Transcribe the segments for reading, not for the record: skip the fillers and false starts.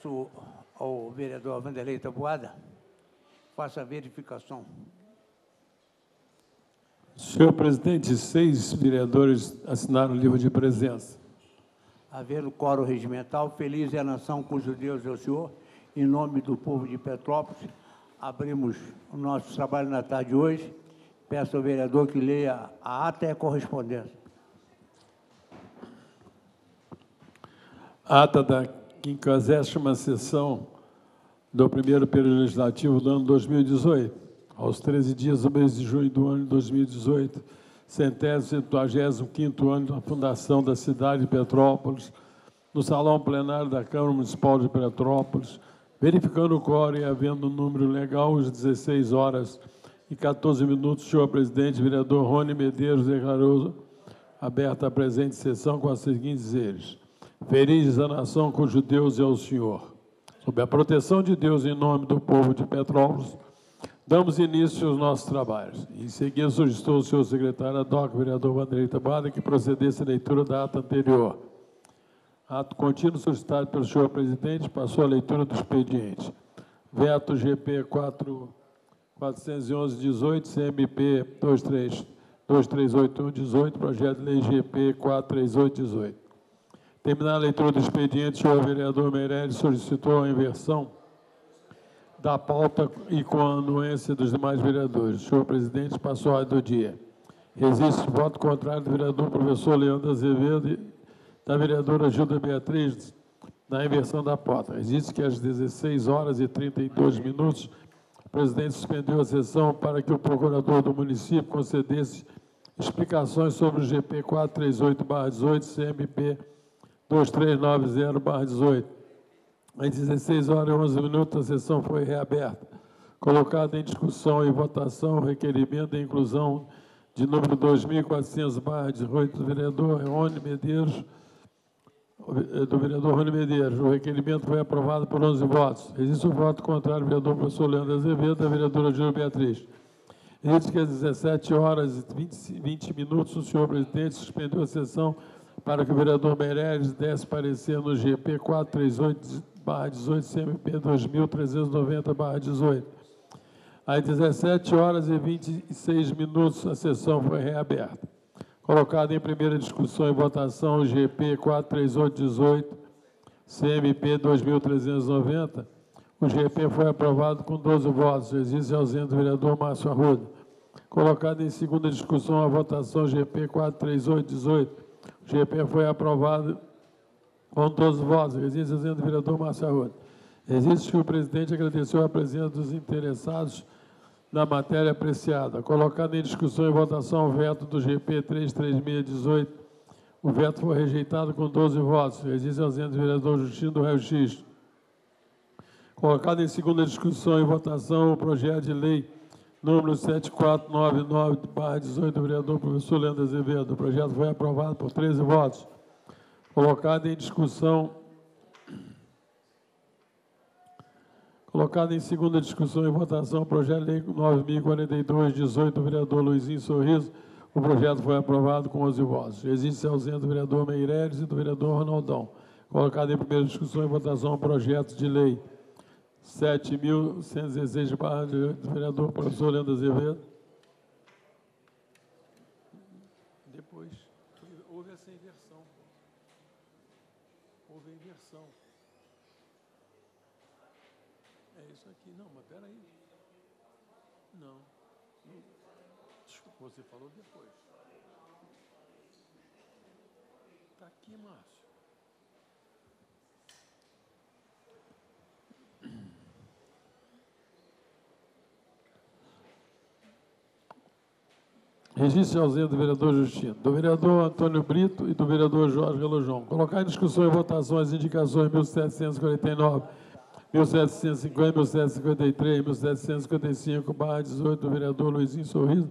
Peço ao vereador Vanderlei Taboada, faça a verificação. Senhor presidente, 6 vereadores assinaram o livro de presença. Havendo quórum regimental, feliz é a nação cujo Deus é o Senhor. Em nome do povo de Petrópolis, abrimos o nosso trabalho na tarde de hoje. Peço ao vereador que leia a ata e a correspondência. Ata da 50ª sessão do primeiro período legislativo do ano 2018, aos 13 dias do mês de junho do ano de 2018, 175º ano da fundação da cidade de Petrópolis, no Salão Plenário da Câmara Municipal de Petrópolis, verificando o quórum e havendo um número legal, às 16 horas e 14 minutos, o senhor presidente, vereador Rony Medeiros, declarou aberta a presente sessão com os seguintes dizeres: feliz a nação cujo Deus é o Senhor. Sob a proteção de Deus, em nome do povo de Petrópolis, damos início aos nossos trabalhos. Em seguida, solicitou o senhor secretário ad hoc, vereador Vanderlei Taboada, que procedesse a leitura da ata anterior. Ato contínuo solicitado pelo senhor presidente, passou a leitura do expediente. Veto GP 411-18, CMP 2381-18, projeto de lei GP 438-18. Terminada a leitura do expediente, o senhor vereador Meirelles solicitou a inversão da pauta e com a anuência dos demais vereadores. O senhor presidente passou a ordem do dia. Existe voto contrário do vereador professor Leandro Azevedo e da vereadora Gilda Beatriz na inversão da pauta. Existe que às 16 horas e 32 minutos, o presidente suspendeu a sessão para que o procurador do município concedesse explicações sobre o GP 438/18, CMP 2390/18. Às 16 horas e 11 minutos, a sessão foi reaberta. Colocado em discussão e votação o requerimento de inclusão de número 2400/18 do vereador Rony Medeiros, O requerimento foi aprovado por 11 votos. Existe um voto contrário do vereador professor Leandro Azevedo e da vereadora Gilda Beatriz. Existe que às 17 horas e 20 minutos, o senhor presidente suspendeu a sessão para que o vereador Meirelles desse parecer no GP 438/18, CMP 2390/18. Às 17 horas e 26 minutos, a sessão foi reaberta. Colocado em primeira discussão e votação o GP 438/18, CMP 2390, o GP foi aprovado com 12 votos. Existe ausente o vereador Márcio Arruda. Colocado em segunda discussão a votação GP 438/18, o GP foi aprovado com 12 votos. Existe ausente o vereador Márcio Arruda. Existe que o presidente agradeceu a presença dos interessados na matéria apreciada. Colocado em discussão e votação o veto do GP 336/18, o veto foi rejeitado com 12 votos. Existe ausente o vereador Justino do Raio X. Colocado em segunda discussão e votação o projeto de lei número 7499/18 do vereador professor Leandro Azevedo. O projeto foi aprovado por 13 votos. Colocado em discussão Colocado em segunda discussão e votação o projeto de lei 9.042/18 do vereador Luizinho Sorriso, o projeto foi aprovado com 11 votos. Existe ausente do vereador Meirelles e do vereador Ronaldão. Colocado em primeira discussão e votação o projeto de lei 7.116/18 do vereador professor Leandro Azevedo. Depois, houve essa inversão. Houve a inversão. É isso aqui. Não, mas peraí. Não. Desculpa, você falou depois. Está aqui, Márcio. Registro ausente do vereador Justino, do vereador Antônio Brito e do vereador Jorge Relojão. Colocar em discussão e votação as indicações 1749, 1750, 1753, 1755/18 do vereador Luizinho Sorriso.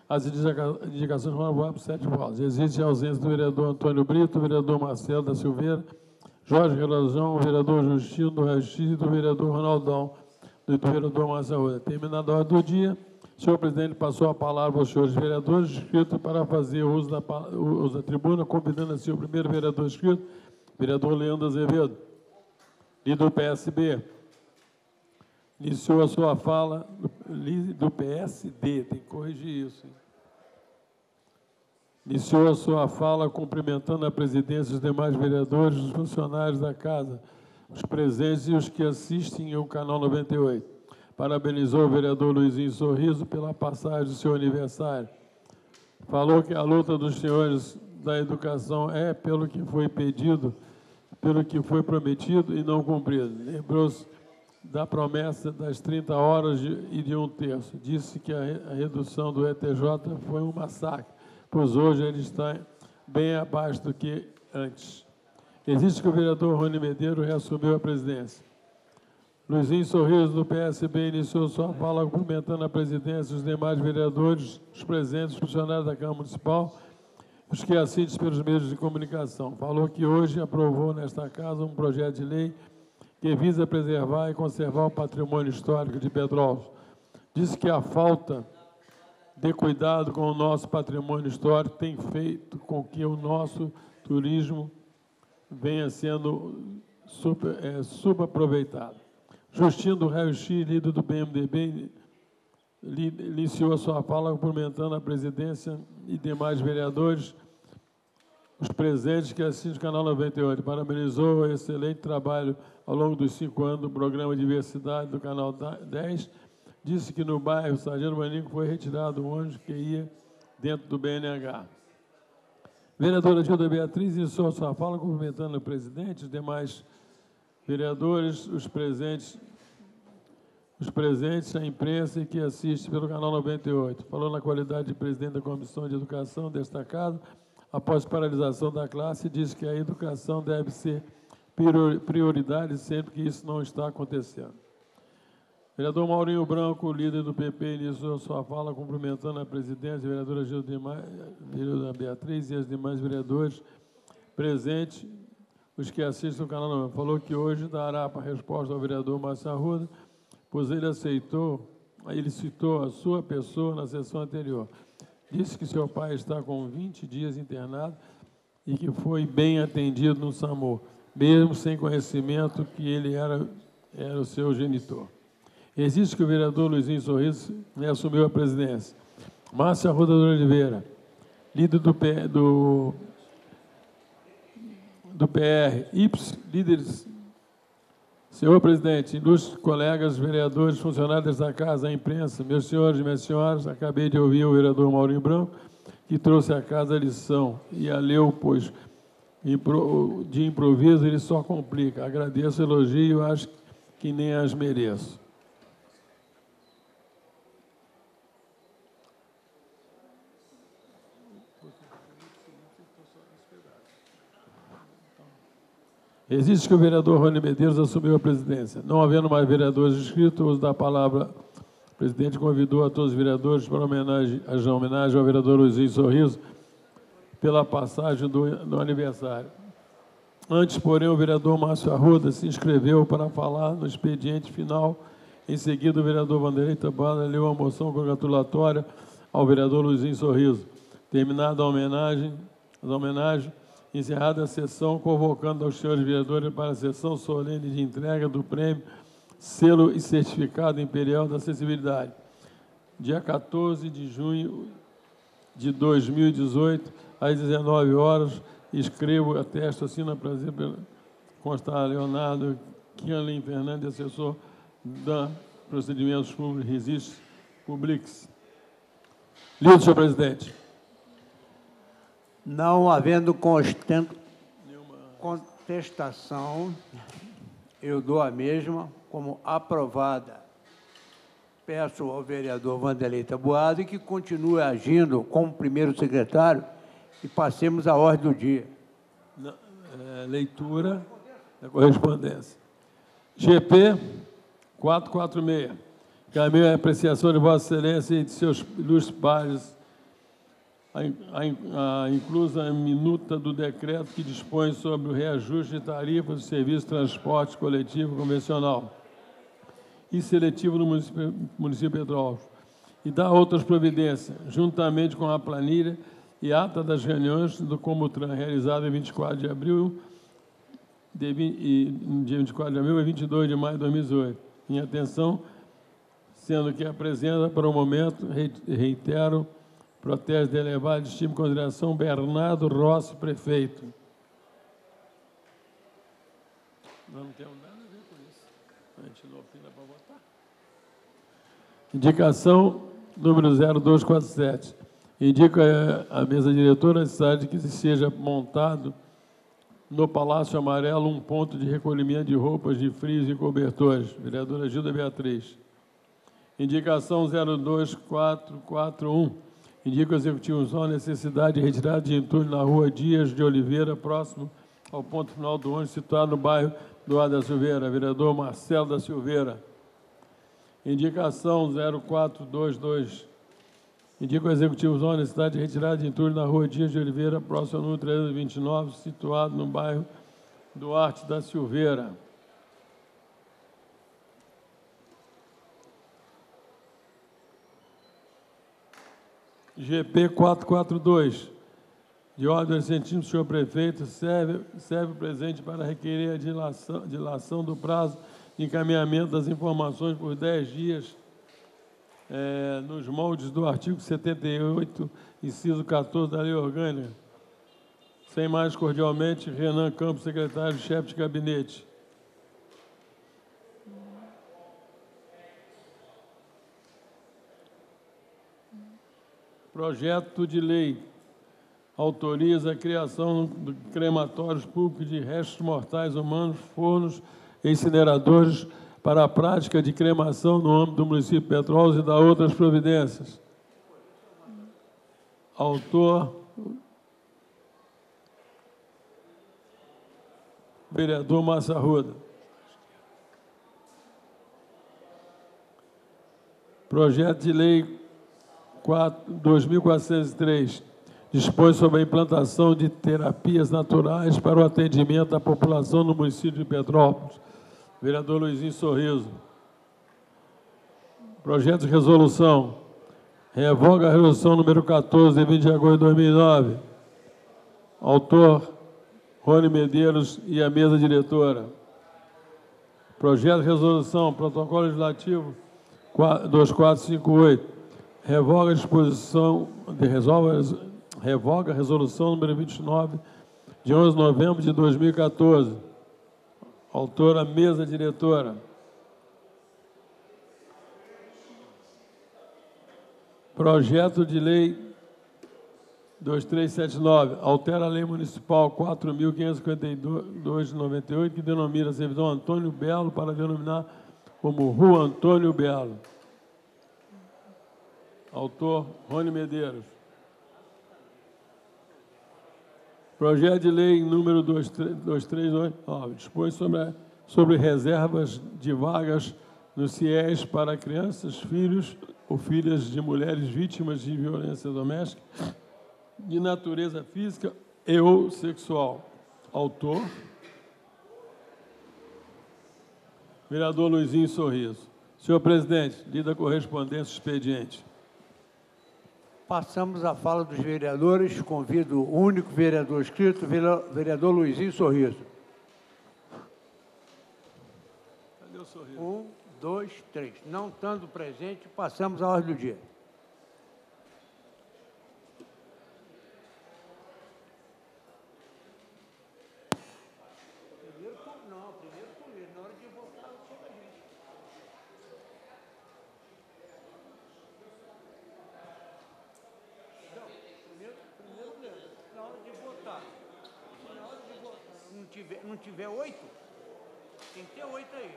As indicações vão aprovar por 7 votos. Existe a ausência do vereador Antônio Brito, do vereador Marcelo da Silveira, Jorge Relojão, do vereador Justino do Raio X e do vereador Ronaldão, do vereador Marcelo. Terminada a ordem do dia, o senhor presidente passou a palavra aos senhores vereadores inscritos para fazer uso da tribuna, convidando assim o primeiro vereador inscrito, vereador Leandro Azevedo. Líder do PSB, iniciou a sua fala, do PSD, tem que corrigir isso. Iniciou a sua fala cumprimentando a presidência, os demais vereadores, os funcionários da Casa, os presentes e os que assistem ao Canal 98. Parabenizou o vereador Luizinho Sorriso pela passagem do seu aniversário. Falou que a luta dos senhores da educação é pelo que foi pedido, pelo que foi prometido e não cumprido. Lembrou-se da promessa das 30 horas e de 1/3. Disse que a redução do ETJ foi um massacre, pois hoje ele está bem abaixo do que antes. Existe que o vereador Rony Medeiros reassumiu a presidência. Luizinho Sorriso, do PSB, iniciou sua fala cumprimentando a presidência, os demais vereadores, os presentes, os funcionários da Câmara Municipal, os que assistem pelos meios de comunicação. Falou que hoje aprovou nesta Casa um projeto de lei que visa preservar e conservar o patrimônio histórico de Petrópolis. Disse que a falta de cuidado com o nosso patrimônio histórico tem feito com que o nosso turismo venha sendo subaproveitado. Justino do Raio-X, líder do PMDB, iniciou a sua fala cumprimentando a presidência e demais vereadores, os presentes que assistem o Canal 98. Parabenizou o excelente trabalho ao longo dos 5 anos do programa Diversidade do Canal 10. Disse que no bairro Sargento Maníaco foi retirado o ônibus que ia dentro do BNH. Vereadora Gilda Beatriz iniciou a sua fala cumprimentando o presidente, os demais vereadores, os presentes, a imprensa e que assiste pelo Canal 98. Falou na qualidade de presidente da Comissão de Educação desta Casa, após paralisação da classe, disse que a educação deve ser prioridade sempre que isso não está acontecendo. Vereador Maurinho Branco, líder do PP, iniciou sua fala cumprimentando a presidência, a vereadora Gilda Beatriz e as demais vereadores presentes, os que assistem o canal 9. Falou que hoje dará a resposta ao vereador Márcio Arruda, pois ele citou a sua pessoa na sessão anterior. Disse que seu pai está com 20 dias internado e que foi bem atendido no SAMU, mesmo sem conhecimento que ele era o seu genitor. Existe que o vereador Luizinho Sorriso assumiu a presidência. Márcio Arruda de Oliveira, líder do PR, líderes. Senhor presidente, ilustres colegas, vereadores, funcionários da Casa, a imprensa, meus senhores e minhas senhoras, acabei de ouvir o vereador Maurinho Branco, que trouxe à casa a lição e a leu, pois de improviso ele só complica. Agradeço o elogio, acho que nem as mereço. Existe que o vereador Rony Medeiros assumiu a presidência. Não havendo mais vereadores inscritos, o uso da palavra, o presidente convidou a todos os vereadores para homenagem ao vereador Luizinho Sorriso pela passagem do aniversário. Antes, porém, o vereador Márcio Arruda se inscreveu para falar no expediente final. Em seguida, o vereador Vanderlei Tabana leu a moção congratulatória ao vereador Luizinho Sorriso. Terminada a homenagem, encerrada a sessão, convocando aos senhores vereadores para a sessão solene de entrega do prêmio Selo e Certificado Imperial da Acessibilidade. Dia 14 de junho de 2018, às 19 horas, escrevo, atesto, assino a prazer pelo constar Leonardo Kianlin Fernandes, assessor da Procedimentos Públicos, Resiste Publix. Lido, senhor presidente. Não havendo contestação, eu dou a mesma como aprovada. Peço ao vereador Vanderlei Taboada que continue agindo como primeiro secretário e passemos à ordem do dia. Leitura da correspondência. GP 446. Caminho a apreciação de Vossa Excelência e de seus ilustres pares, a inclusa minuta do decreto que dispõe sobre o reajuste de tarifas do serviço de transporte coletivo convencional e seletivo no município de Petrópolis, e dá outras providências, juntamente com a planilha e ata das reuniões do Comutran, realizada em 24 de abril dia 24 de abril a 22 de maio de 2018. Em atenção, sendo que apresenta para o momento, reitero, protesto de elevado estima e consideração, Bernardo Rossi, prefeito. Nós não temos nada a ver com isso. A gente não opina para votar. Indicação número 0247. Indica a mesa diretora a necessidade de que seja montado no Palácio Amarelo um ponto de recolhimento de roupas de frios e cobertores. Vereadora Gilda Beatriz. Indicação 02441. Indica o Executivo a necessidade de retirada de entulho na rua Dias de Oliveira, próximo ao ponto final do ônibus, situado no bairro Eduardo da Silveira. Vereador Marcelo da Silveira. Indicação 0422. Indica o Executivo a necessidade de retirada de entulho na rua Dias de Oliveira, próximo ao número 329, situado no bairro Duarte da Silveira. GP 442, de ordem científica, senhor prefeito, serve o presente para requerer a dilação do prazo de encaminhamento das informações por 10 dias, nos moldes do artigo 78, inciso 14 da Lei Orgânica. Sem mais, cordialmente, Renan Campos, secretário-chefe de gabinete. Projeto de lei autoriza a criação de crematórios públicos de restos mortais humanos, fornos e incineradores para a prática de cremação no âmbito do município de Petrópolis e da outras providências. Autor, vereador Massa Arruda. Projeto de lei 2403 dispõe sobre a implantação de terapias naturais para o atendimento à população no município de Petrópolis. Vereador Luizinho Sorriso. Projeto de resolução. Revoga a resolução número 14, de 20 de agosto de 2009. Autor, Rony Medeiros e a mesa diretora. Projeto de resolução, protocolo legislativo 2458. Revoga a disposição revoga a resolução número 29, de 11 de novembro de 2014. Autora, mesa diretora. Projeto de lei 2379, altera a lei municipal 4.552 de 98, que denomina a servidão Antônio Belo para denominar como Rua Antônio Belo. Autor, Rony Medeiros. Projeto de lei número 2389, dispõe sobre reservas de vagas no CIES para crianças, filhos ou filhas de mulheres vítimas de violência doméstica de natureza física e ou sexual. Autor, vereador Luizinho Sorriso. Senhor presidente, lida a correspondência expediente. Passamos à fala dos vereadores. Convido o único vereador inscrito, vereador Luizinho Sorriso. Cadê o Sorriso? 1, 2, 3. Não estando presente, passamos à ordem do dia. Primeiro com ele. Na hora de votar, chega a gente. Na hora de votar. Não tiver 8, tem que ter 8 aí.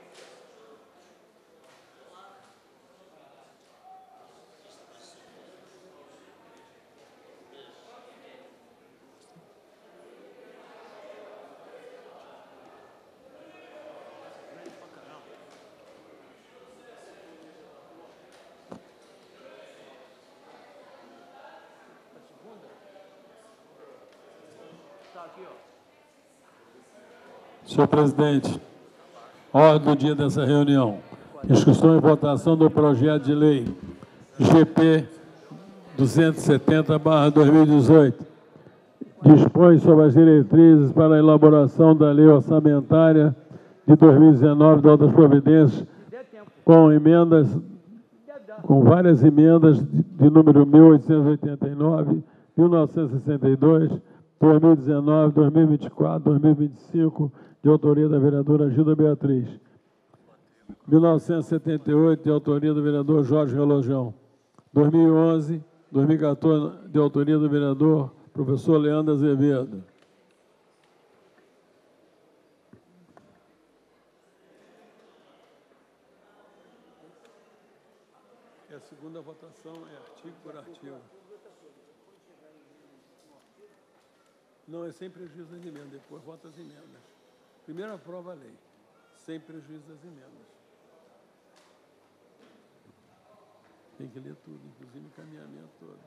Aqui, ó. Senhor presidente, ordem do dia dessa reunião. Discussão e votação do projeto de lei GP 270/2018, dispõe sobre as diretrizes para a elaboração da lei orçamentária de 2019 e de outras providências, com várias emendas de número 1889, 1962, 2019, 2024, 2025, de autoria da vereadora Gilda Beatriz. 1978, de autoria do vereador Jorge Relojão. 2011, 2014, de autoria do vereador professor Leandro Azevedo. A segunda votação é artigo por artigo. Não, é sem prejuízo das emendas, depois vota as emendas. Primeiro aprova a lei, sem prejuízo das emendas. Tem que ler tudo, inclusive o encaminhamento todo.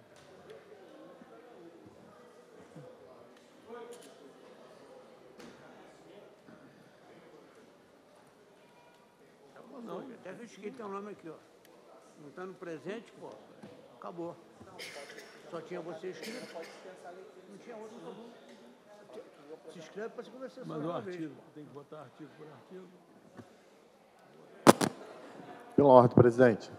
Não, até risquei teu nome aqui, ó. Não está no presente, pô. Acabou. Só tinha você escrito. Não tinha outro, acabou. Se inscreve para segunda sessão. Mas o artigo, tem que votar artigo por artigo. Pela ordem, presidente.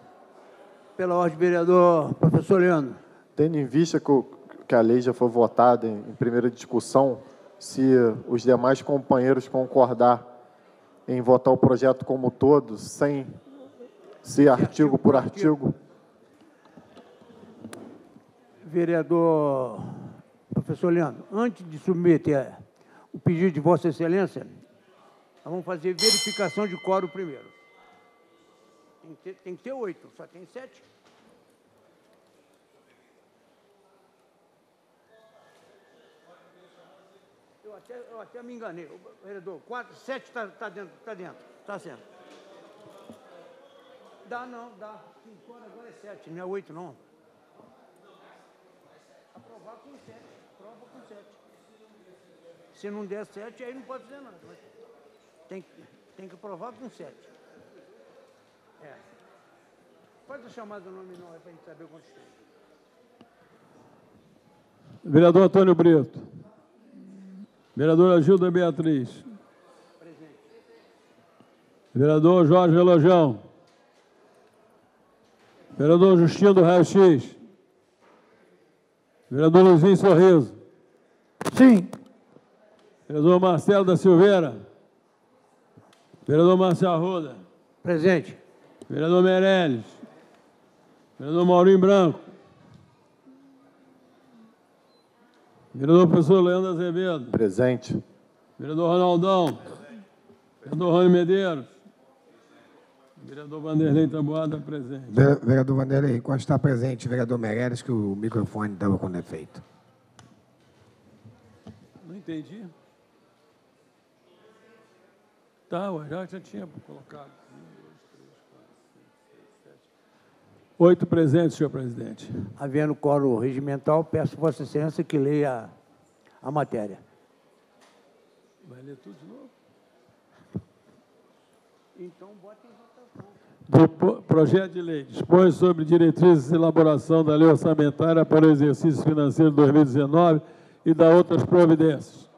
Pela ordem, vereador professor Leandro. Tendo em vista que a lei já foi votada em primeira discussão, se os demais companheiros concordar em votar o projeto como todo, sem ser artigo por artigo. Vereador professor Leandro, antes de submeter o pedido de Vossa Excelência, nós vamos fazer verificação de quórum primeiro. Tem que ter 8, só tem 7. Eu até me enganei. Vereador, 4, 7 está dentro, está sendo. Dá, não, dá. 5 horas agora é 7, não é 8, não. Aprovar com 7, prova com 7. Se não der 7, aí não pode fazer nada. Tem que aprovar com 7. É. Faz a chamada nominal aí para a gente saber quantos tem. Vereador Antônio Brito. Vereadora Gilda Beatriz. Presente. Vereador Jorge Relojão. Vereador Justino do Raio X. Vereador Luizinho Sorriso. Sim. Vereador Marcelo da Silveira. Vereador Marcelo Arruda. Presente. Vereador Meirelles. Vereador Maurinho Branco. Vereador professor Leandro Azevedo. Presente. Vereador Ronaldão. Vereador Rony Medeiros. Vereador Vanderlei Taboada, presente. Vereador Vanderlei, quando está presente, vereador Meirelles, que o microfone estava com defeito. Não entendi. Tá, já tinha colocado. 8 presentes, senhor presidente. Havendo quórum regimental, peço Vossa Excelência que leia a matéria. Vai ler tudo de novo? Então, bota em votação. Projeto de lei dispõe sobre diretrizes de elaboração da lei orçamentária para o exercício financeiro de 2019 e da outras providências.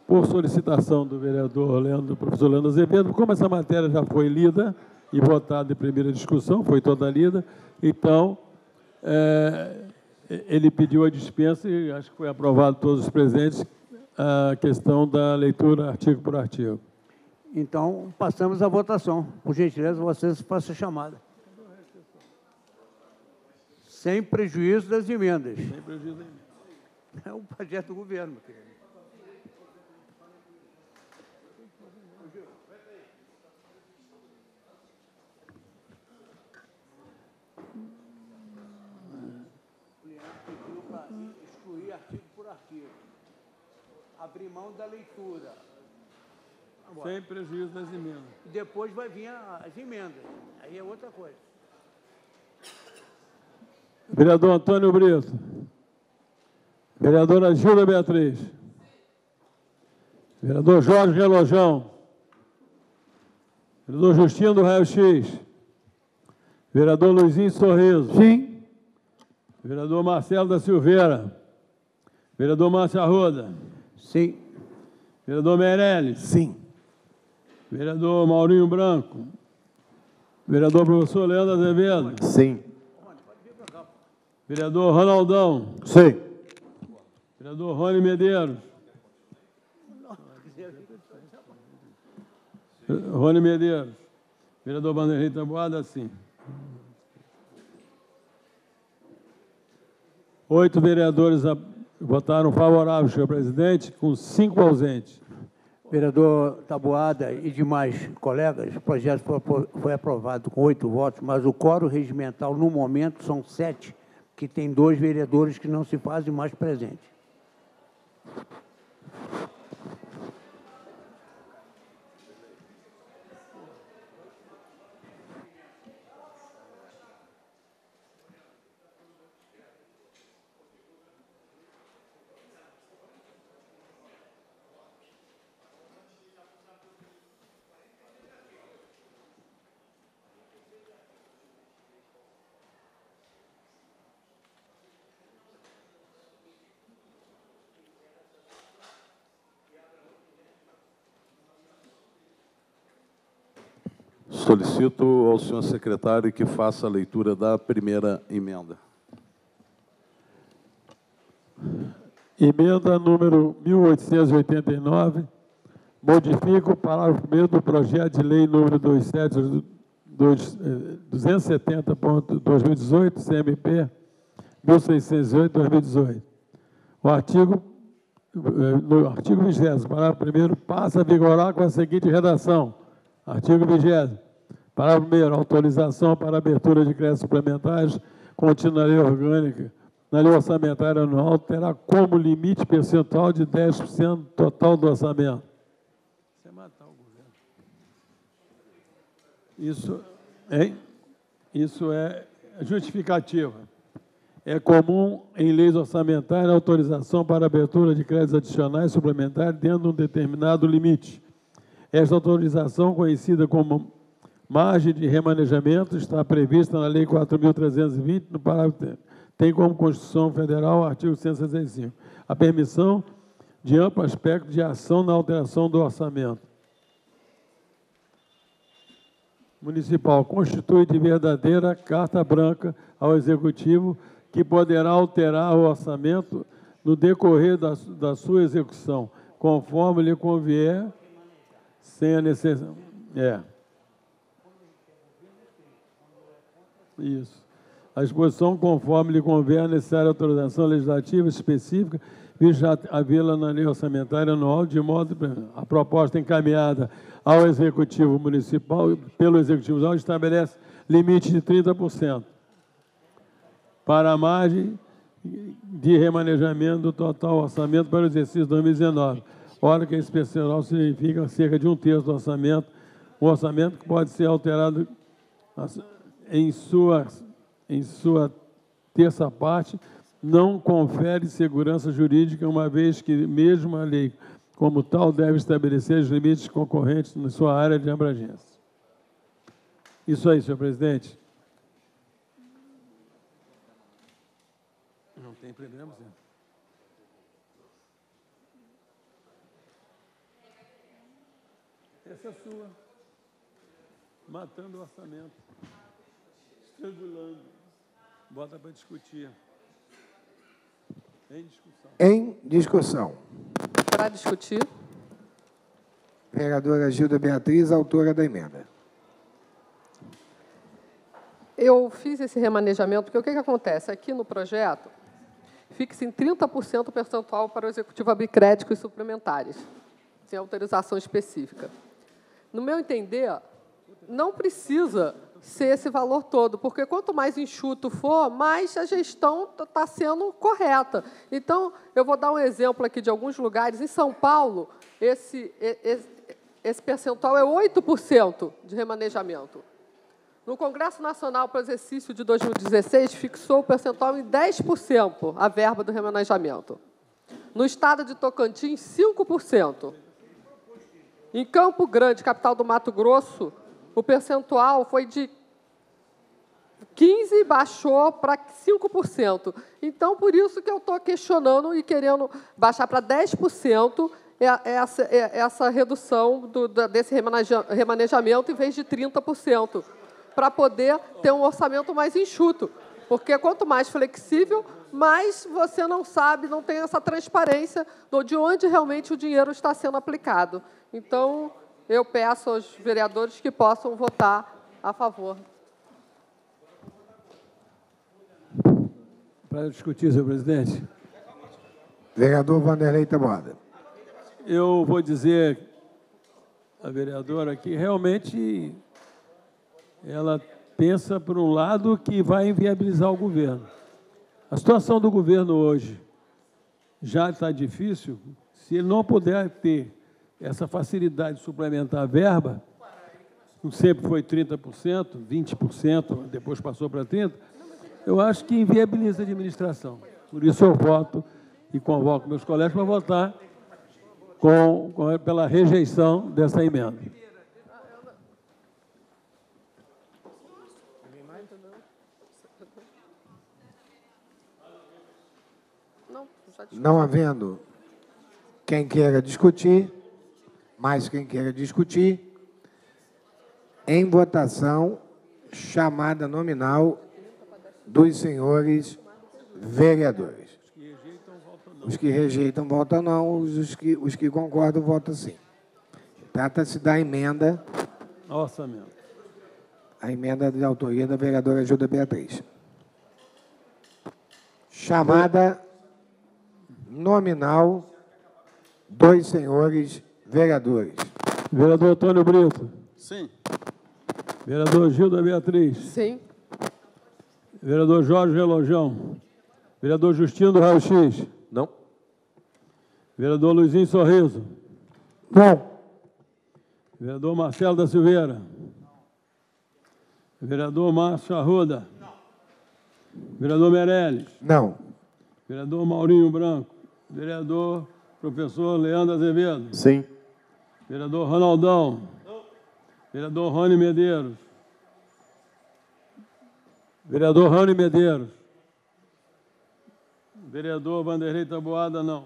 Por solicitação do vereador do professor Leandro Azevedo, como essa matéria já foi lida e votada em primeira discussão, foi toda lida, então, ele pediu a dispensa e acho que foi aprovado todos os presentes a questão da leitura artigo por artigo. Então, passamos à votação. Por gentileza, vocês façam a chamada. Sem prejuízo das emendas. Sem prejuízo das emendas. É um projeto do governo, meu querido. Pediu para excluir artigo por artigo. Abrir mão da leitura. Agora. Sem prejuízo das emendas. E depois vai vir as emendas. Aí é outra coisa. Vereador Antônio Brito. Vereadora Gilda Beatriz. Vereador Jorge Relojão. Vereador Justino do Raio X. Vereador Luizinho Sorriso. Sim. Vereador Marcelo da Silveira. Vereador Márcio Arruda. Sim. Vereador Meirelles. Sim. Vereador Maurinho Branco. Vereador professor Leandro Azevedo. Sim. Vereador Ronaldão. Sim. Vereador Rony Medeiros. Rony Medeiros. Vereador Vanderlei Taboada, sim. 8 vereadores votaram favorável, senhor presidente, com 5 ausentes. Vereador Taboada e demais colegas, o projeto foi aprovado com 8 votos, mas o quórum regimental, no momento, são 7, que tem 2 vereadores que não se fazem mais presentes. Solicito ao senhor secretário que faça a leitura da primeira emenda. Emenda número 1889, modifica o parágrafo 1º do projeto de lei número 270.2018, CMP 1608/2018. O artigo, no artigo 20º, parágrafo 1º, passa a vigorar com a seguinte redação. Artigo 20º. Parágrafo 1º, autorização para abertura de créditos suplementares contida na lei orgânica, na lei orçamentária anual, terá como limite percentual de 10% total do orçamento. Você matar o governo. Isso é justificativa. É comum em leis orçamentárias a autorização para abertura de créditos adicionais suplementares dentro de um determinado limite. Esta autorização, conhecida como margem de remanejamento, está prevista na Lei 4.320, no parágrafo, tem como Constituição Federal, artigo 165, a permissão de amplo aspecto de ação na alteração do orçamento municipal. Constitui de verdadeira carta branca ao Executivo que poderá alterar o orçamento no decorrer da sua execução, conforme lhe convier, sem a necessidade. Isso. A exposição, conforme lhe convier, a necessária autorização legislativa específica, visa havê-la na lei orçamentária anual, de modo a proposta encaminhada ao Executivo Municipal, pelo Executivo Municipal, estabelece limite de 30% para a margem de remanejamento do total orçamento para o exercício 2019. Ora que esse percentual significa cerca de 1/3 do orçamento, um orçamento que pode ser alterado em sua terça parte, não confere segurança jurídica, uma vez que mesmo a lei, como tal, deve estabelecer os limites concorrentes na sua área de abrangência. Isso aí, senhor presidente. Não tem problema, senhor. Essa é sua. Matando o orçamento. Estrangulando. Bota para discutir. Em discussão. Em discussão. Para discutir. Vereadora Gilda Beatriz, autora da emenda. Eu fiz esse remanejamento porque o que acontece? Aqui no projeto, fixa em 30% o percentual para o Executivo abrir créditos suplementares, sem autorização específica. No meu entender, não precisa ser esse valor todo, porque quanto mais enxuto for, mais a gestão está sendo correta. Então, eu vou dar um exemplo aqui de alguns lugares. Em São Paulo, esse percentual é 8% de remanejamento. No Congresso Nacional para o exercício de 2016, fixou o percentual em 10%, a verba do remanejamento. No estado de Tocantins, 5%. Em Campo Grande, capital do Mato Grosso, o percentual foi de 15% baixou para 5%. Então, por isso que eu estou questionando e querendo baixar para 10% essa redução desse remanejamento em vez de 30%, para poder ter um orçamento mais enxuto. Porque quanto mais flexível, mais você não sabe, não tem essa transparência de onde realmente o dinheiro está sendo aplicado. Então, eu peço aos vereadores que possam votar a favor. Para discutir, senhor presidente. Vereador Vanderlei Taboada. Eu vou dizer à vereadora que realmente ela pensa por um lado que vai inviabilizar o governo. A situação do governo hoje já está difícil. Se ele não puder ter essa facilidade de suplementar a verba, sempre foi 30%, 20%, depois passou para 30%, eu acho que inviabiliza a administração. Por isso eu voto e convoco meus colegas para votar pela rejeição dessa emenda. Não havendo quem queira discutir, em votação, chamada nominal dos senhores vereadores. Os que rejeitam, votam não. Os que concordam, votam sim. Trata-se da emenda... Orçamento. A emenda de autoria da vereadora Gilda Beatriz. Chamada nominal dos senhores vereadores. Vereador Antônio Brito. Sim. Vereador Gilda Beatriz. Sim. Vereador Jorge Relojão. Vereador Justino do Raio X. Não. Vereador Luizinho Sorriso. Não. Vereador Marcelo da Silveira. Vereador Márcio Arruda. Vereador Meirelles. Não. Vereador Maurinho Branco. Vereador professor Leandro Azevedo. Sim. Vereador Ronaldão. Vereador Rony Medeiros. Vereador Rony Medeiros. Vereador Vanderlei Taboada, não.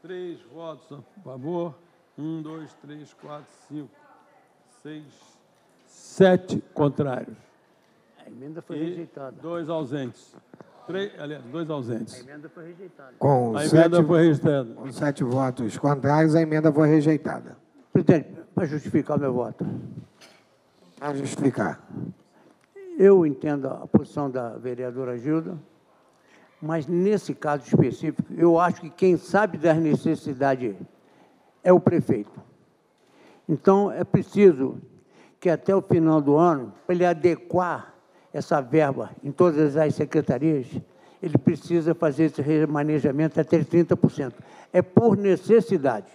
Três votos a favor. 1, 2, 3, 4, 5, 6, 7 contrários. A emenda foi E rejeitada. 2 ausentes. 2 ausentes. A emenda foi rejeitada. A emenda foi rejeitada. Com 7 votos contrários, a emenda foi rejeitada. Presidente, para justificar o meu voto. Para justificar. Eu entendo a posição da vereadora Gilda, mas nesse caso específico, eu acho que quem sabe das necessidades é o prefeito. Então, é preciso que até o final do ano, para ele adequar essa verba em todas as secretarias, ele precisa fazer esse remanejamento até 30%. É por necessidade.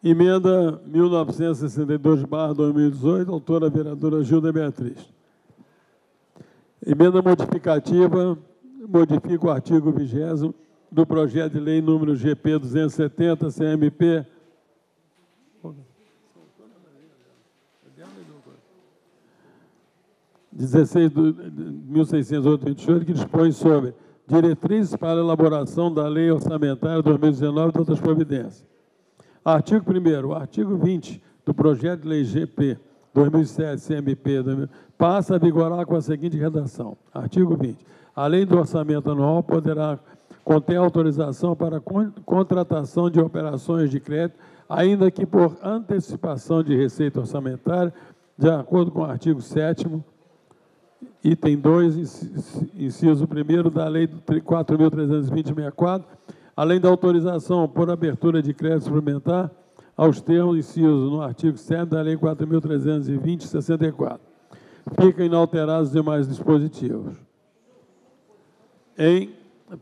Emenda 1962/2018, autora a vereadora Gilda Beatriz. Emenda modificativa, modifica o artigo 20º do projeto de lei número GP 270, CMP... 16.608/28, que dispõe sobre diretrizes para a elaboração da Lei Orçamentária 2019 e outras providências. Artigo 1º. O artigo 20 do projeto de lei GP 2007, CMP, passa a vigorar com a seguinte redação. Artigo 20. A lei do orçamento anual poderá conter autorização para contratação de operações de crédito, ainda que por antecipação de receita orçamentária, de acordo com o artigo 7º, item 2, inciso 1º da Lei 4.320/64, além da autorização por abertura de crédito suplementar aos termos incisos no artigo 7 da Lei 4.320/64. Ficam inalterados os demais dispositivos.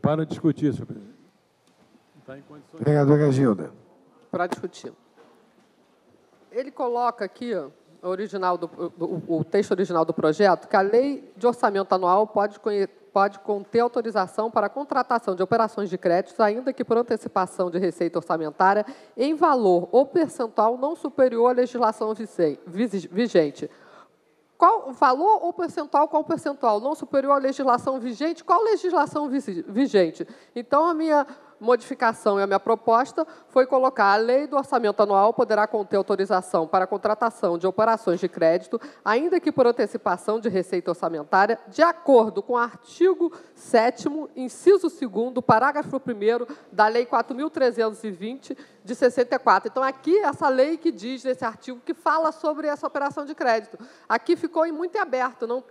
Para discutir, senhor presidente. Está em condições. Vereadora Gilda. Para discutir. Ele coloca aqui, ó, o texto original do projeto, que a lei de orçamento anual pode pode conter autorização para a contratação de operações de créditos, ainda que por antecipação de receita orçamentária, em valor ou percentual não superior à legislação vigente. Qual valor ou percentual? Qual percentual? Não superior à legislação vigente? Qual legislação vigente? Então, a minha modificação e a minha proposta foi colocar a lei do orçamento anual poderá conter autorização para a contratação de operações de crédito, ainda que por antecipação de receita orçamentária, de acordo com o artigo 7º, inciso 2º, parágrafo 1º da Lei 4.320, de 64. Então, aqui, essa lei que diz, esse artigo, que fala sobre essa operação de crédito. Aqui ficou muito em aberto, não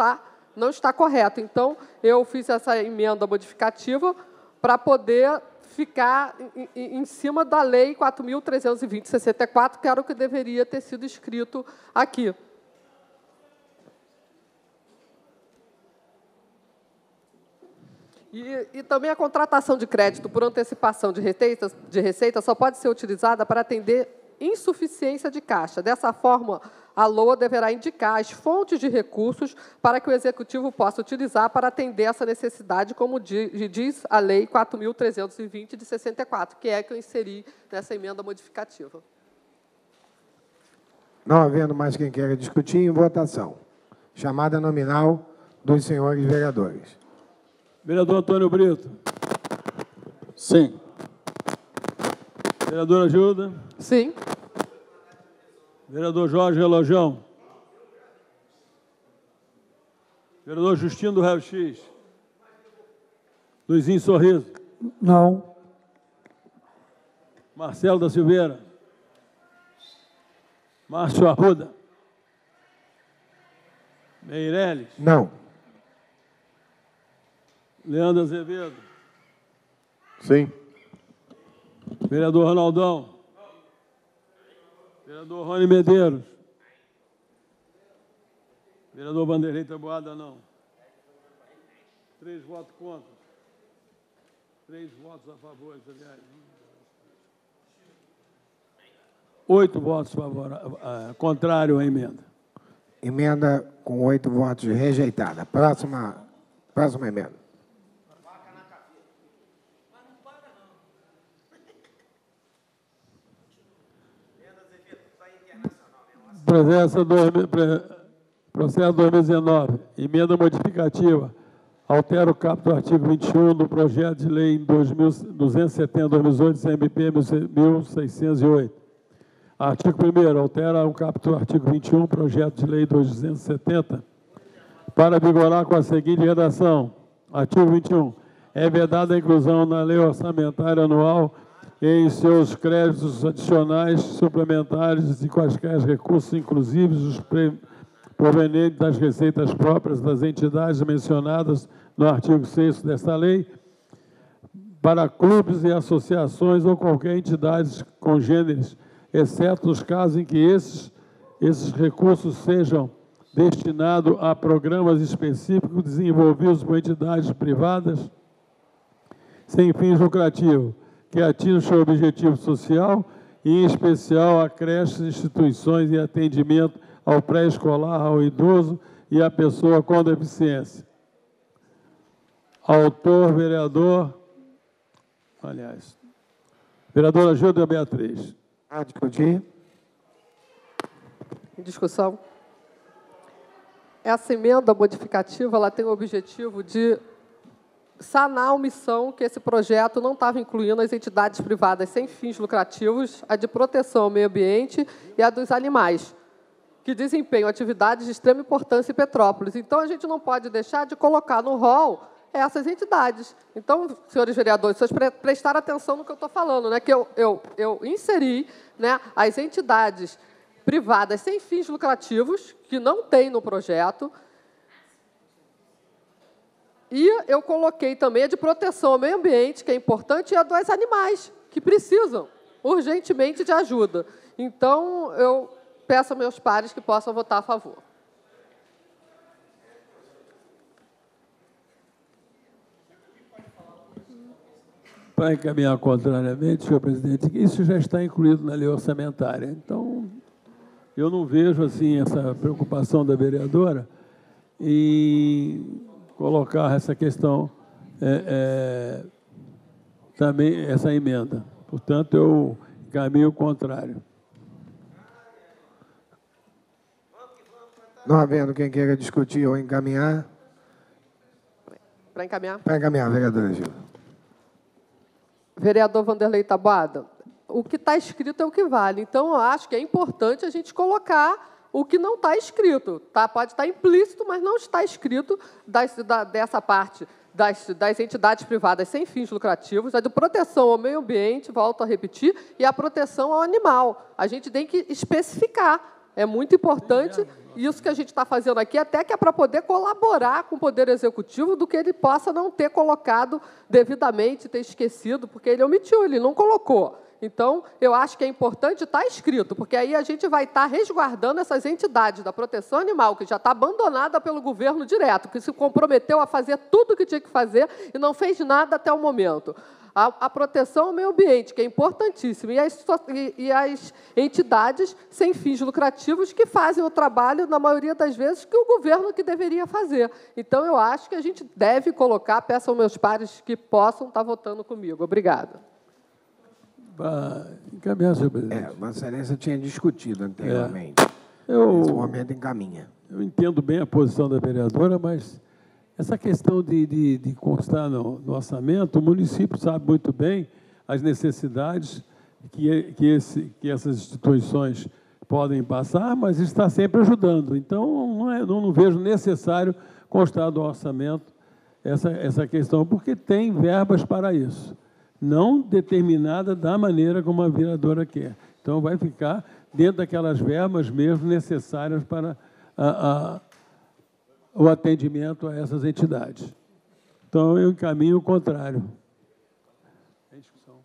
está correto. Então, eu fiz essa emenda modificativa para poder ficar em cima da Lei 4.320, 64, que era o que deveria ter sido escrito aqui. E também a contratação de crédito por antecipação de receita só pode ser utilizada para atender insuficiência de caixa. Dessa forma, a LOA deverá indicar as fontes de recursos para que o Executivo possa utilizar para atender essa necessidade, como diz a Lei 4.320, de 64, que é a que eu inseri nessa emenda modificativa. Não havendo mais quem queira discutir, em votação. Chamada nominal dos senhores vereadores. Vereador Antônio Brito. Sim. Vereadora Gilda. Sim. Vereador Jorge Relojão. Vereador Justino do Raio X. Luizinho Sorriso. Não. Marcelo da Silveira. Márcio Arruda. Meirelles. Não. Leandro Azevedo. Sim. Vereador Ronaldão. Vereador Rony Medeiros. Vereador Vanderlei Taboada, não. 3 votos contra. 3 votos a favor, aliás. 8 votos contrário à emenda. Emenda com 8 votos rejeitada. Próxima emenda. Processo 2019, emenda modificativa, altera o caput do artigo 21 do projeto de lei 270/2008, CMP 1608. Artigo 1º, altera o caput do artigo 21, projeto de lei 270, para vigorar com a seguinte redação. Artigo 21. É vedada a inclusão na lei orçamentária anual em seus créditos adicionais, suplementares e quaisquer recursos inclusivos os provenientes das receitas próprias das entidades mencionadas no artigo 6º desta lei, para clubes e associações ou qualquer entidade congêneres, exceto nos casos em que esses recursos sejam destinados a programas específicos desenvolvidos por entidades privadas sem fins lucrativos, que atinjam seu objetivo social, e, em especial, a creches, instituições e atendimento ao pré-escolar, ao idoso e à pessoa com deficiência. Autor, vereadora Gilda Beatriz. A discutir. Em discussão. Essa emenda modificativa ela tem o objetivo de sanar a omissão que esse projeto não estava incluindo as entidades privadas sem fins lucrativos, a de proteção ao meio ambiente e a dos animais, que desempenham atividades de extrema importância em Petrópolis. Então, a gente não pode deixar de colocar no rol essas entidades. Então, senhores vereadores, vocês prestaram atenção no que eu estou falando, né? Que eu inseri, né, as entidades privadas sem fins lucrativos, que não tem no projeto, e eu coloquei também a de proteção ao meio ambiente, que é importante, e a dos animais, que precisam urgentemente de ajuda. Então, eu peço a meus pares que possam votar a favor. Para encaminhar contrariamente, senhor presidente, isso já está incluído na lei orçamentária. Então, eu não vejo assim essa preocupação da vereadora em colocar essa questão, também essa emenda. Portanto, eu encaminho o contrário. Não havendo quem queira discutir ou encaminhar. Para encaminhar? Para encaminhar, vereadora Gilda. Vereador Vanderlei Taboada, o que está escrito é o que vale. Então, eu acho que é importante a gente colocar o que não está escrito. Tá? Pode estar implícito, mas não está escrito dessa parte das entidades privadas sem fins lucrativos, a de proteção ao meio ambiente, volto a repetir, e a proteção ao animal. A gente tem que especificar. É muito importante isso que a gente está fazendo aqui, até que é para poder colaborar com o Poder Executivo do que ele possa não ter colocado devidamente, ter esquecido, porque ele omitiu, ele não colocou. Então, eu acho que é importante estar escrito, porque aí a gente vai estar resguardando essas entidades da proteção animal, que já está abandonada pelo governo direto, que se comprometeu a fazer tudo o que tinha que fazer e não fez nada até o momento. A proteção ao meio ambiente, que é importantíssima, e as entidades sem fins lucrativos que fazem o trabalho, na maioria das vezes, que o governo que deveria fazer. Então, eu acho que a gente deve colocar, peço aos meus pares que possam estar votando comigo. Obrigada. Encaminhar, senhor presidente. Vossa Excelência tinha discutido anteriormente. Nesse momento encaminha. Eu entendo bem a posição da vereadora, mas essa questão de constar no orçamento, o município sabe muito bem as necessidades que essas instituições podem passar, mas está sempre ajudando. Então, não vejo necessário constar no orçamento essa questão, porque tem verbas para isso, não determinada da maneira como a vereadora quer. Então, vai ficar dentro daquelas verbas mesmo necessárias para o atendimento a essas entidades. Então, eu encaminho o contrário. Tem discussão.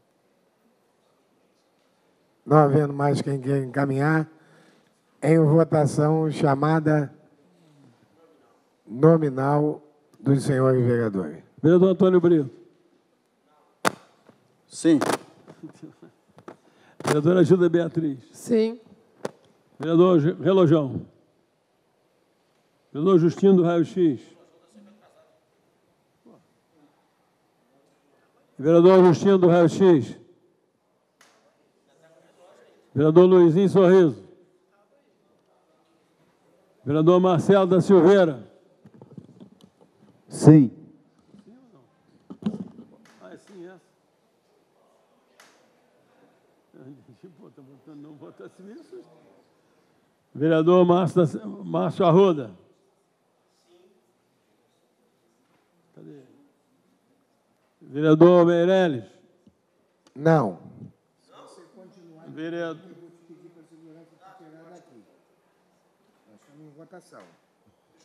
Não havendo mais quem queira encaminhar, em votação chamada nominal dos senhores vereadores. Vereador Antônio Brito. Sim. Vereadora Gilda Beatriz. Sim. Vereador Relojão. Vereador Justino do Raio X. Vereador Justino do Raio X. Vereador Luizinho Sorriso. Vereador Marcelo da Silveira. Sim. Ah, é sim, essa. Está votando, não vota assim mesmo. Vereador Márcio Arruda. Cadê? Vereador Meirelles. Não. Vereador.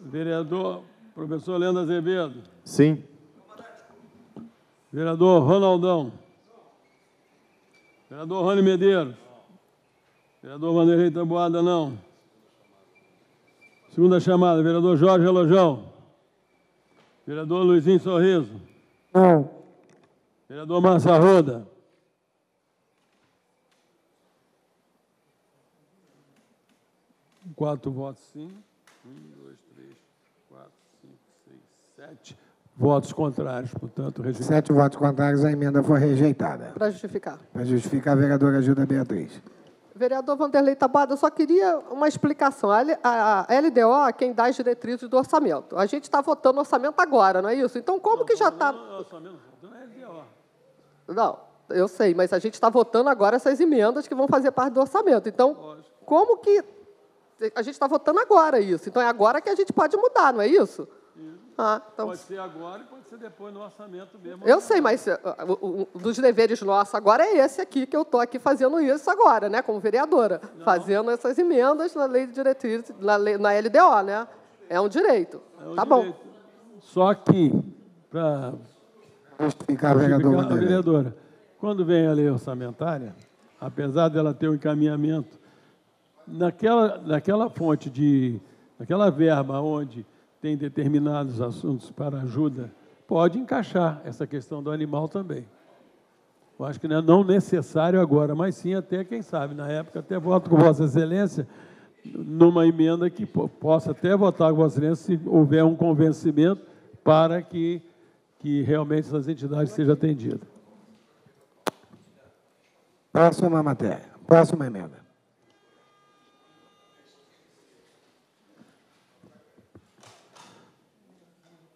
Vereador professor Leandro Azevedo. Sim. Vereador Ronaldão. Vereador Rony Medeiros. Vereador Vanderlei Taboada, não. Segunda chamada, vereador Jorge Relojão. Vereador Luizinho Sorriso. Não. Vereador Márcio Arruda. Quatro votos sim. 1, 2, 3, 4, 5, 6, 7 votos contrários, portanto, rejeitado. 7 votos contrários, a emenda foi rejeitada. Para justificar. Para justificar, a vereadora Gilda Beatriz. Vereador Vanderlei Taboada, eu só queria uma explicação. A LDO é quem dá as diretrizes do orçamento. A gente está votando o orçamento agora, não é isso? Então, como que já está... Não é LDO. Não, eu sei, mas a gente está votando agora essas emendas que vão fazer parte do orçamento. Então, como que... A gente está votando agora isso. Então, é agora que a gente pode mudar, não é isso? Então... Pode ser agora e pode ser depois no orçamento mesmo. Eu sei, mas dos deveres nossos agora é esse aqui, que eu estou aqui fazendo isso agora, né, como vereadora. Não. Fazendo essas emendas na lei de diretriz, na LDO, né? É um direito. Tá bom. Só que, para justificar a vereadora, quando vem a lei orçamentária, apesar dela ter um encaminhamento, naquela fonte naquela verba onde tem determinados assuntos para ajuda, pode encaixar essa questão do animal também. Eu acho que não é necessário agora, mas sim até, quem sabe, na época, até voto com Vossa Excelência, numa emenda que possa até votar com Vossa Excelência, se houver um convencimento, para que realmente essas entidades sejam atendidas. Próxima matéria. Próxima emenda.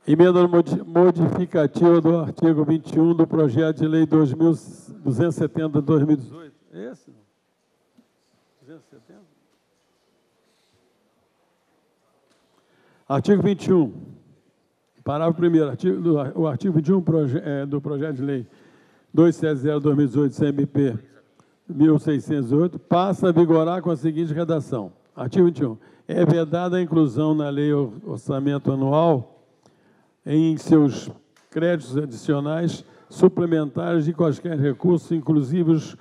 Emenda modificativa do artigo 21 do projeto de lei 2.270 de 2018. É esse? 270? Artigo 21. Parágrafo 1º. O artigo 21 do projeto de lei 270/2018, CMP 1608, passa a vigorar com a seguinte redação. Artigo 21. É vedada a inclusão na lei orçamento anual em seus créditos adicionais suplementares de quaisquer recursos, inclusive os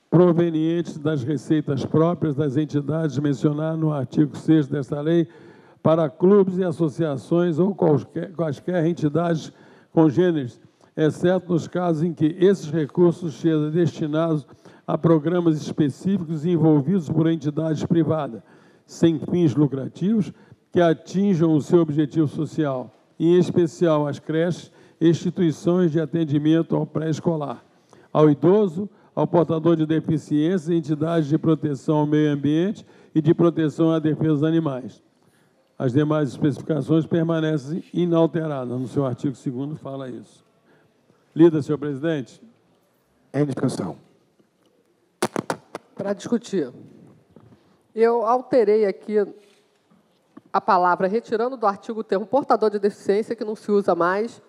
provenientes das receitas próprias das entidades mencionadas no artigo 6º desta lei, para clubes e associações ou quaisquer entidades congêneres, exceto nos casos em que esses recursos sejam destinados a programas específicos envolvidos por entidades privadas, sem fins lucrativos, que atinjam o seu objetivo social, em especial as creches, instituições de atendimento ao pré-escolar, ao idoso, ao portador de deficiência e entidades de proteção ao meio ambiente e de proteção à defesa dos animais. As demais especificações permanecem inalteradas. No seu artigo 2º fala isso. Lida, senhor presidente. Em discussão. Para discutir. Eu alterei aqui a palavra, retirando do artigo o termo portador de deficiência, que não se usa mais,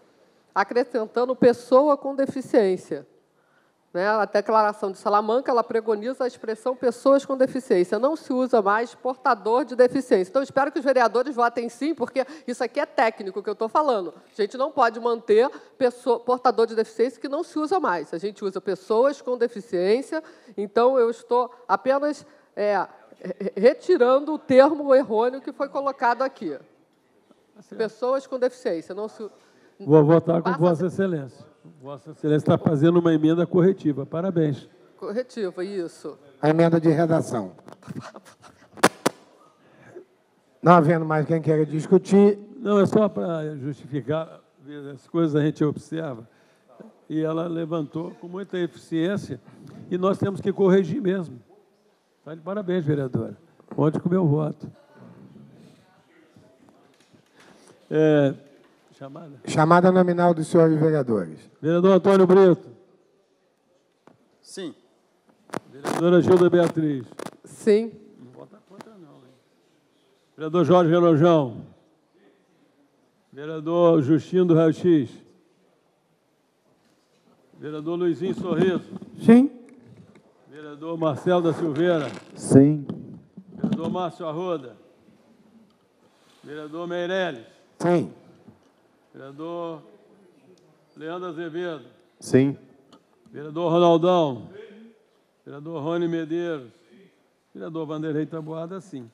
acrescentando pessoa com deficiência. Né? A declaração de Salamanca, ela pregoniza a expressão pessoas com deficiência. Não se usa mais portador de deficiência. Então, espero que os vereadores votem sim, porque isso aqui é técnico que eu estou falando. A gente não pode manter portador de deficiência que não se usa mais. A gente usa pessoas com deficiência. Então, eu estou apenas retirando o termo errôneo que foi colocado aqui. Pessoas com deficiência. Não se... Vou votar com Vossa Excelência. Vossa Excelência está fazendo uma emenda corretiva. Parabéns. Corretiva, isso. A emenda de redação. Não havendo mais quem queira discutir. Não, é só para justificar, as coisas a gente observa. E ela levantou com muita eficiência e nós temos que corrigir mesmo. Tá de parabéns, vereadora. Conte com o meu voto. Chamada? Chamada nominal dos senhores vereadores. Vereador Antônio Brito. Sim. Vereadora Gilda Beatriz. Sim. Não vota contra, não. Hein? Vereador Jorge Relojão. Vereador Justino do Raio X. Vereador Luizinho Sorriso. Sim. Vereador Marcelo da Silveira. Sim. Vereador Márcio Arruda. Vereador Meirelles. Sim. Vereador Leandro Azevedo. Sim. Vereador Ronaldão. Vereador Rony Medeiros. Vereador Vanderlei Taboada, sim.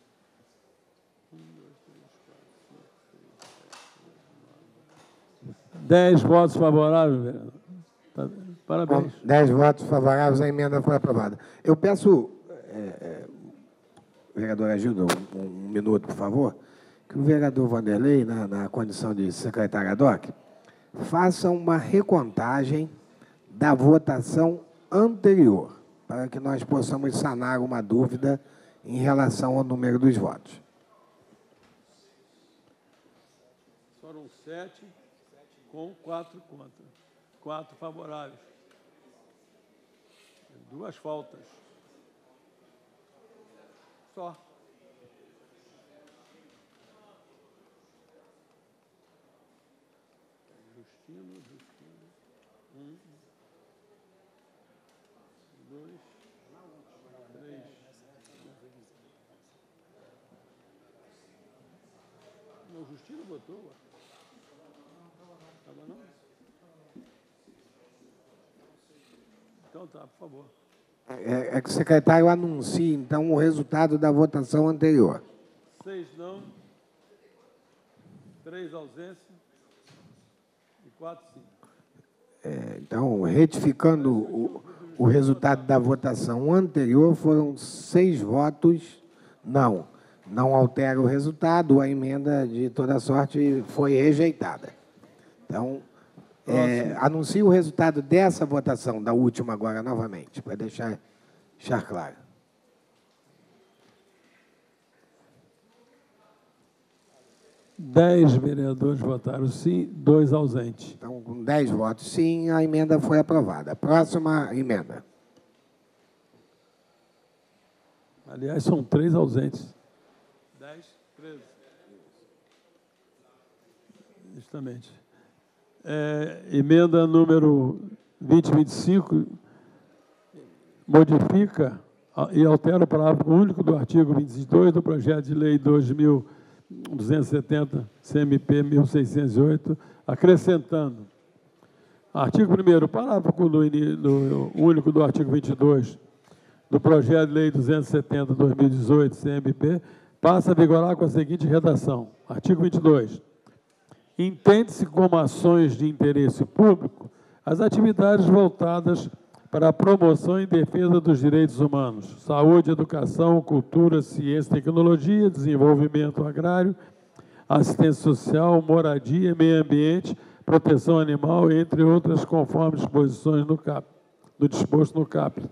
10 votos favoráveis, vereador. Parabéns. 10 votos favoráveis, a emenda foi aprovada. Eu peço, vereadora Gilda, um minuto, por favor, que o vereador Vanderlei, na condição de secretário ad hoc, faça uma recontagem da votação anterior, para que nós possamos sanar uma dúvida em relação ao número dos votos. Foram 7 com 4 contra. 4 favoráveis. 2 faltas. Só. Justino. 1, 2, 3. O Justino votou, ué. Estava não? Então tá, por favor. É que o secretário anuncie, então, o resultado da votação anterior. 6 não, 3 ausências e 4 sim. Então, retificando o resultado da votação anterior, foram 6 votos não. Não altera o resultado, a emenda de toda sorte foi rejeitada. Então, anuncio o resultado dessa votação, da última agora, novamente, para deixar claro. Dez vereadores votaram sim, 2 ausentes. Então, com 10 votos sim, a emenda foi aprovada. Próxima emenda. Aliás, são 3 ausentes. 10, 13. Justamente. Emenda número 2025 modifica e altera o parágrafo único do artigo 22 do projeto de lei 2.270, CMP 1608, acrescentando artigo 1º, parágrafo único do artigo 22 do projeto de lei 270/2018, CMP, passa a vigorar com a seguinte redação. Artigo 22. Entende-se como ações de interesse público as atividades voltadas para a promoção e defesa dos direitos humanos, saúde, educação, cultura, ciência, tecnologia, desenvolvimento agrário, assistência social, moradia, meio ambiente, proteção animal, entre outras, conforme disposições do disposto no caput.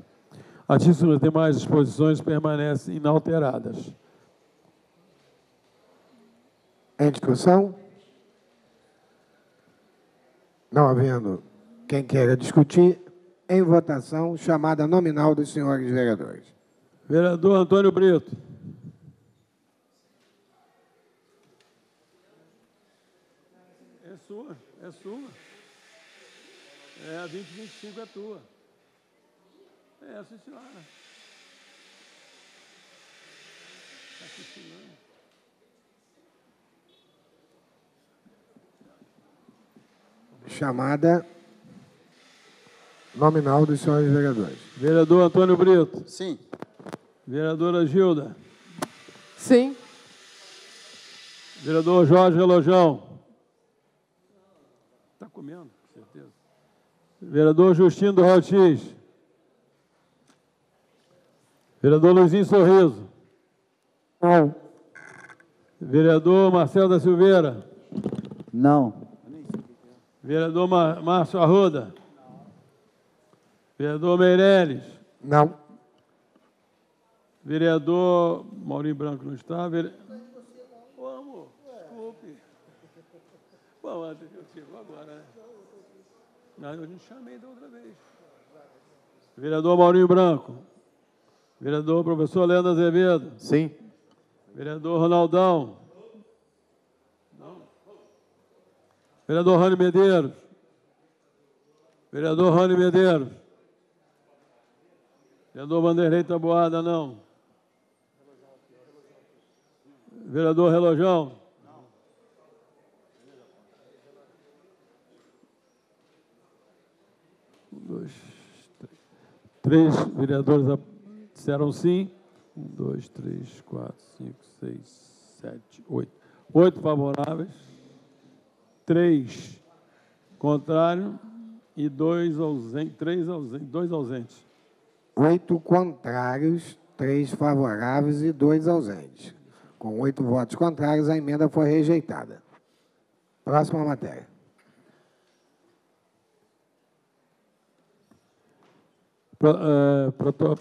As demais disposições permanecem inalteradas. Em discussão? Não havendo quem queira discutir, em votação, chamada nominal dos senhores vereadores. Vereador Antônio Brito. É sua. A 2025 é tua. Sim, senhora. Está assistindo. Chamada nominal dos senhores vereadores. Vereador Antônio Brito. Sim. Vereadora Gilda. Sim. Vereador Jorge Relojão. Está comendo, com certeza. Vereador Justino do Rautix. Vereador Luizinho Sorriso. Não. Vereador Marcelo da Silveira. Não. Vereador Márcio Arruda. Vereador Meireles. Não. Vereador Maurinho Branco não está. Ô, amor, desculpe. Bom, antes eu chego agora, né? Não, eu não chamei da outra vez. Vereador Maurinho Branco. Vereador professor Leandro Azevedo. Sim. Vereador Ronaldão. Não. Vereador Rony Medeiros. Vereador Rony Medeiros. Vereador Vanderlei Taboada, não. Vereador Relojão. Não. 1, 2, 3 vereadores disseram sim. 1, 2, 3, 4, 5, 6, 7, 8. 8 favoráveis. 3 contrários e 2 ausentes. 2 ausentes. 8 contrários, 3 favoráveis e 2 ausentes. Com 8 votos contrários, a emenda foi rejeitada. Próxima matéria.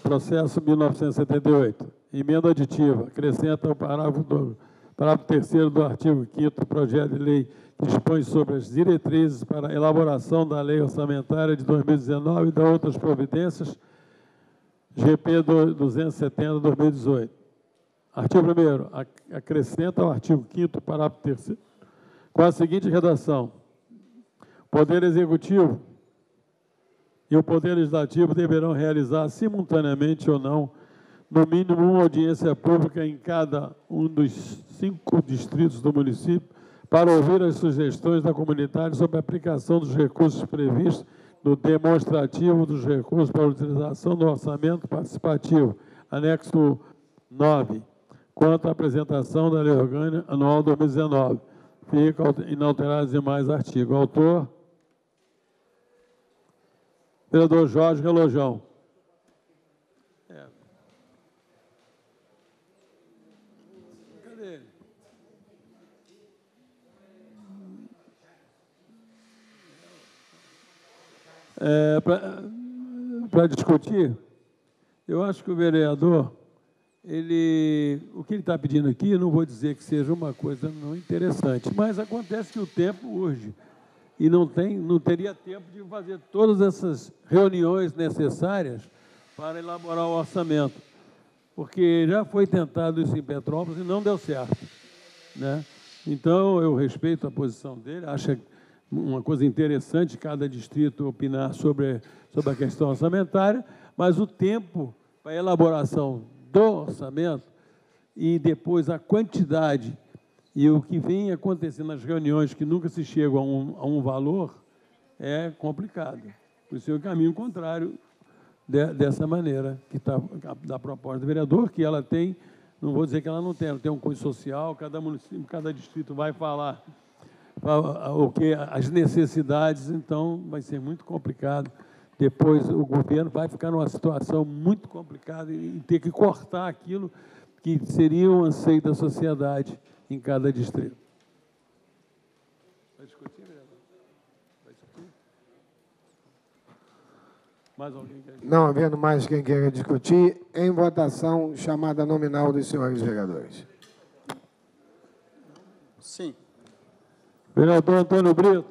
Processo 1978. Emenda aditiva. Acrescenta o parágrafo 3º do artigo 5º do projeto de lei que dispõe sobre as diretrizes para a elaboração da lei orçamentária de 2019 e das outras providências, GP 270/2018. Artigo 1º. Acrescenta ao artigo 5º, parágrafo 3º, com a seguinte redação. O Poder Executivo e o Poder Legislativo deverão realizar simultaneamente ou não, no mínimo, uma audiência pública em cada um dos 5 distritos do município para ouvir as sugestões da comunidade sobre a aplicação dos recursos previstos no demonstrativo dos recursos para a utilização do orçamento participativo, anexo 9, quanto à apresentação da Lei Orgânica Anual 2019. Fica inalterados os demais artigos. Autor, vereador Jorge Relojão. Cadê ele? Para discutir, eu acho que o vereador, o que ele está pedindo aqui, eu não vou dizer que seja uma coisa não interessante, mas acontece que o tempo urge e não teria tempo de fazer todas essas reuniões necessárias para elaborar o orçamento, porque já foi tentado isso em Petrópolis e não deu certo, né? Então, eu respeito a posição dele, acho uma coisa interessante cada distrito opinar sobre a questão orçamentária, mas o tempo para a elaboração do orçamento e depois a quantidade e o que vem acontecendo nas reuniões que nunca se chega a um valor é complicado. Por isso é o caminho contrário dessa maneira que está da proposta do vereador, que ela tem, não vou dizer que ela não tem, ela tem um cunho social, cada município, cada distrito vai falar as necessidades, então vai ser muito complicado. Depois o governo vai ficar numa situação muito complicada e ter que cortar aquilo que seria um anseio da sociedade em cada distrito. Vai discutir, vereador? Vai discutir? Mais alguém quer discutir? Não havendo mais quem queira discutir, em votação, chamada nominal dos senhores vereadores. Sim. Vereador Antônio Brito.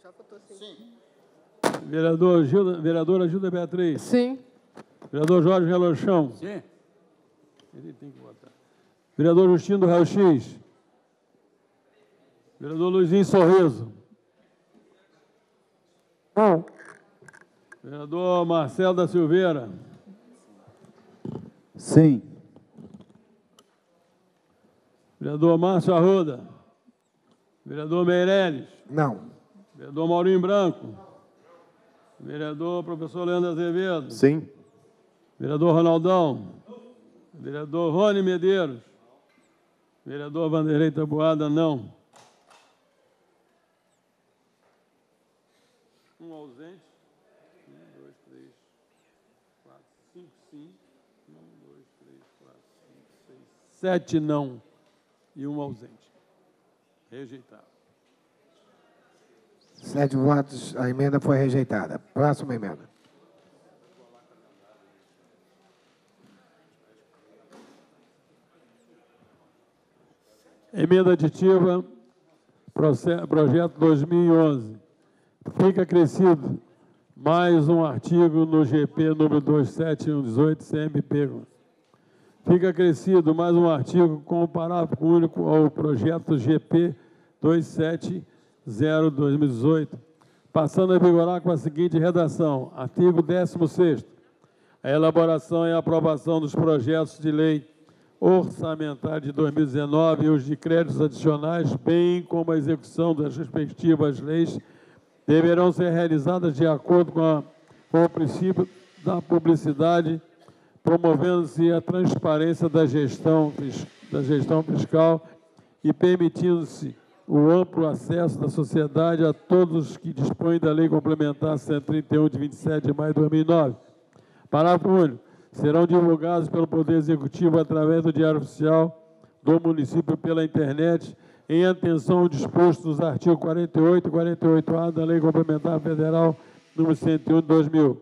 Já votou sim. Sim. Vereadora Gilda Beatriz. Sim. Vereador Jorge Relochão. Sim. Ele tem que votar. Vereador Justino do Raio X. Vereador Luizinho Sorriso. Não. Vereador Marcelo da Silveira. Sim. Vereador Márcio Arruda. Vereador Meirelles. Não. Vereador Maurinho Branco. Vereador professor Leandro Azevedo. Sim. Vereador Ronaldão. Vereador Rony Medeiros. Vereador Vanderlei Taboada, não. Um ausente. 1, 2, 3, 4, 5, sim. 1, 2, 3, 4, 5, 6, 7 não. E um ausente. Rejeitado. 7 votos, a emenda foi rejeitada. Próxima emenda. Emenda aditiva, projeto 2011. Fica acrescido mais um artigo no GP número 27118, CMP. Fica acrescido mais um artigo com o parágrafo único ao projeto GP 270/2018, passando a vigorar com a seguinte redação. Artigo 16º. A elaboração e a aprovação dos projetos de lei orçamentária de 2019 e os de créditos adicionais, bem como a execução das respectivas leis, deverão ser realizadas de acordo com o princípio da publicidade, promovendo-se a transparência da gestão fiscal e permitindo-se o amplo acesso da sociedade a todos os que dispõem da Lei Complementar 131, de 27 de maio de 2009. Parágrafo único. Serão divulgados pelo Poder Executivo através do Diário Oficial do município pela internet, em atenção ao disposto nos artigos 48 e 48A da Lei Complementar Federal número 101 de 2000.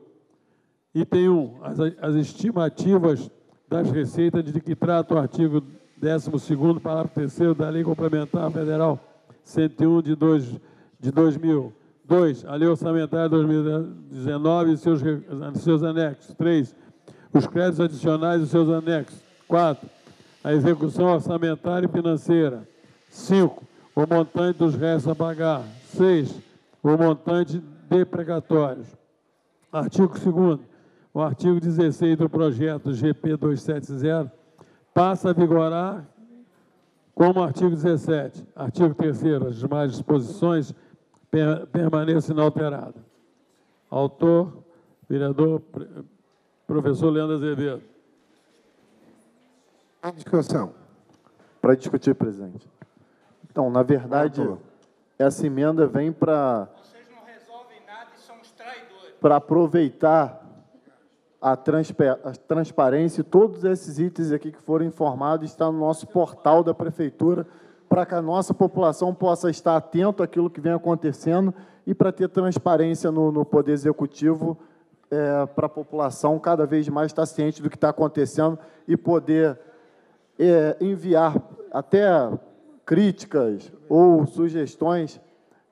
Item 1. As estimativas das receitas de que trata o artigo 12º, parágrafo 3º da Lei Complementar Federal 101 de 2000. 2. A Lei Orçamentária de 2019 e seus anexos. 3. Os créditos adicionais e seus anexos. 4. A execução orçamentária e financeira. 5. O montante dos restos a pagar. 6. O montante de precatórios. Artigo 2º. O artigo 16 do projeto GP 270 passa a vigorar como artigo 17. Artigo 3º. As demais disposições permanecem inalteradas. Autor, vereador professor Leandro Azevedo. Em discussão. Para discutir, presidente. Então, na verdade, essa emenda vem para... Vocês não resolvem nada e são os traidores. Para aproveitar a transparência e todos esses itens aqui que foram informados, está no nosso portal da Prefeitura, para que a nossa população possa estar atento àquilo que vem acontecendo e para ter transparência no Poder Executivo, para a população cada vez mais estar ciente do que está acontecendo e poder enviar até críticas ou sugestões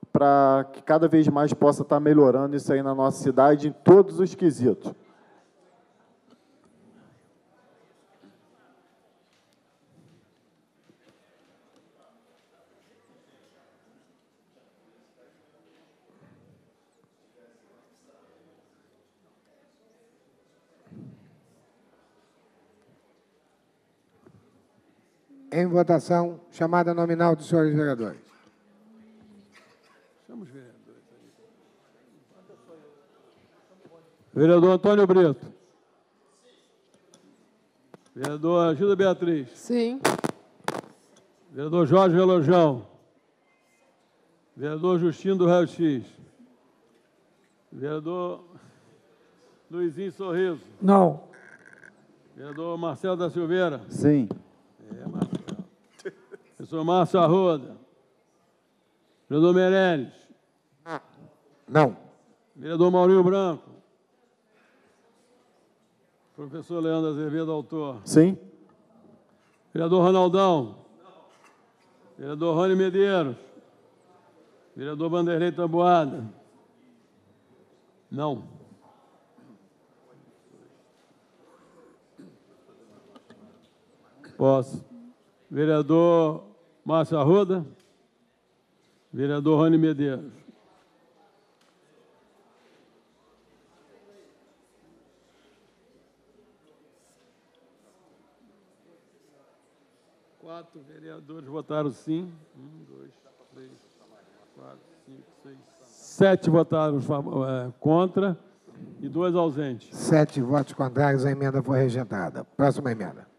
para que cada vez mais possa estar melhorando isso aí na nossa cidade em todos os quesitos. Em votação, chamada nominal dos senhores vereadores. Chama os vereadores aí. Vereador Antônio Brito. Vereadora Gilda Beatriz. Sim. Vereador Jorge Relojão. Vereador Justino do Raio X. Vereador Luizinho Sorriso. Não. Vereador Marcelo da Silveira. Sim. Marcelo. Professor Márcio Arruda. Vereador Meirelles. Não. Vereador Maurinho Branco. Professor Leandro Azevedo, autor. Sim. Vereador Ronaldão. Vereador Rony Medeiros. Vereador Vanderlei Taboada. Não. Posso. Vereador Márcio Arruda. Vereador Rony Medeiros. Quatro vereadores votaram sim. 1, 2, 3, 4, 5, 6, 7 votaram contra e 2 ausentes. 7 votos contrários, a emenda foi rejeitada. Próxima emenda.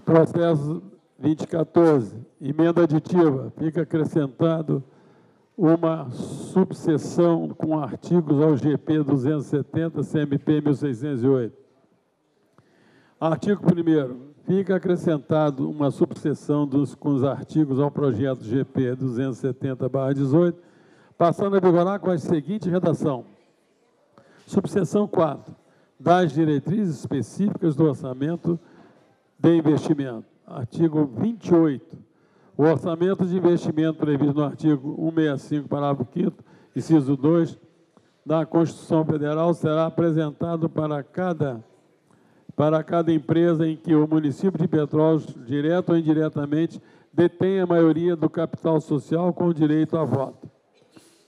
Processo 2014, emenda aditiva, fica acrescentado uma subseção com artigos ao GP 270, CMP 1608. Artigo 1º, fica acrescentado uma subseção com os artigos ao projeto GP 270/18, passando a vigorar com a seguinte redação. Subseção 4, das diretrizes específicas do orçamento de investimento. Artigo 28. O orçamento de investimento previsto no artigo 165, parágrafo 5º, inciso 2, da Constituição Federal será apresentado para cada empresa em que o município de Petrópolis, direto ou indiretamente, detém a maioria do capital social com direito a voto.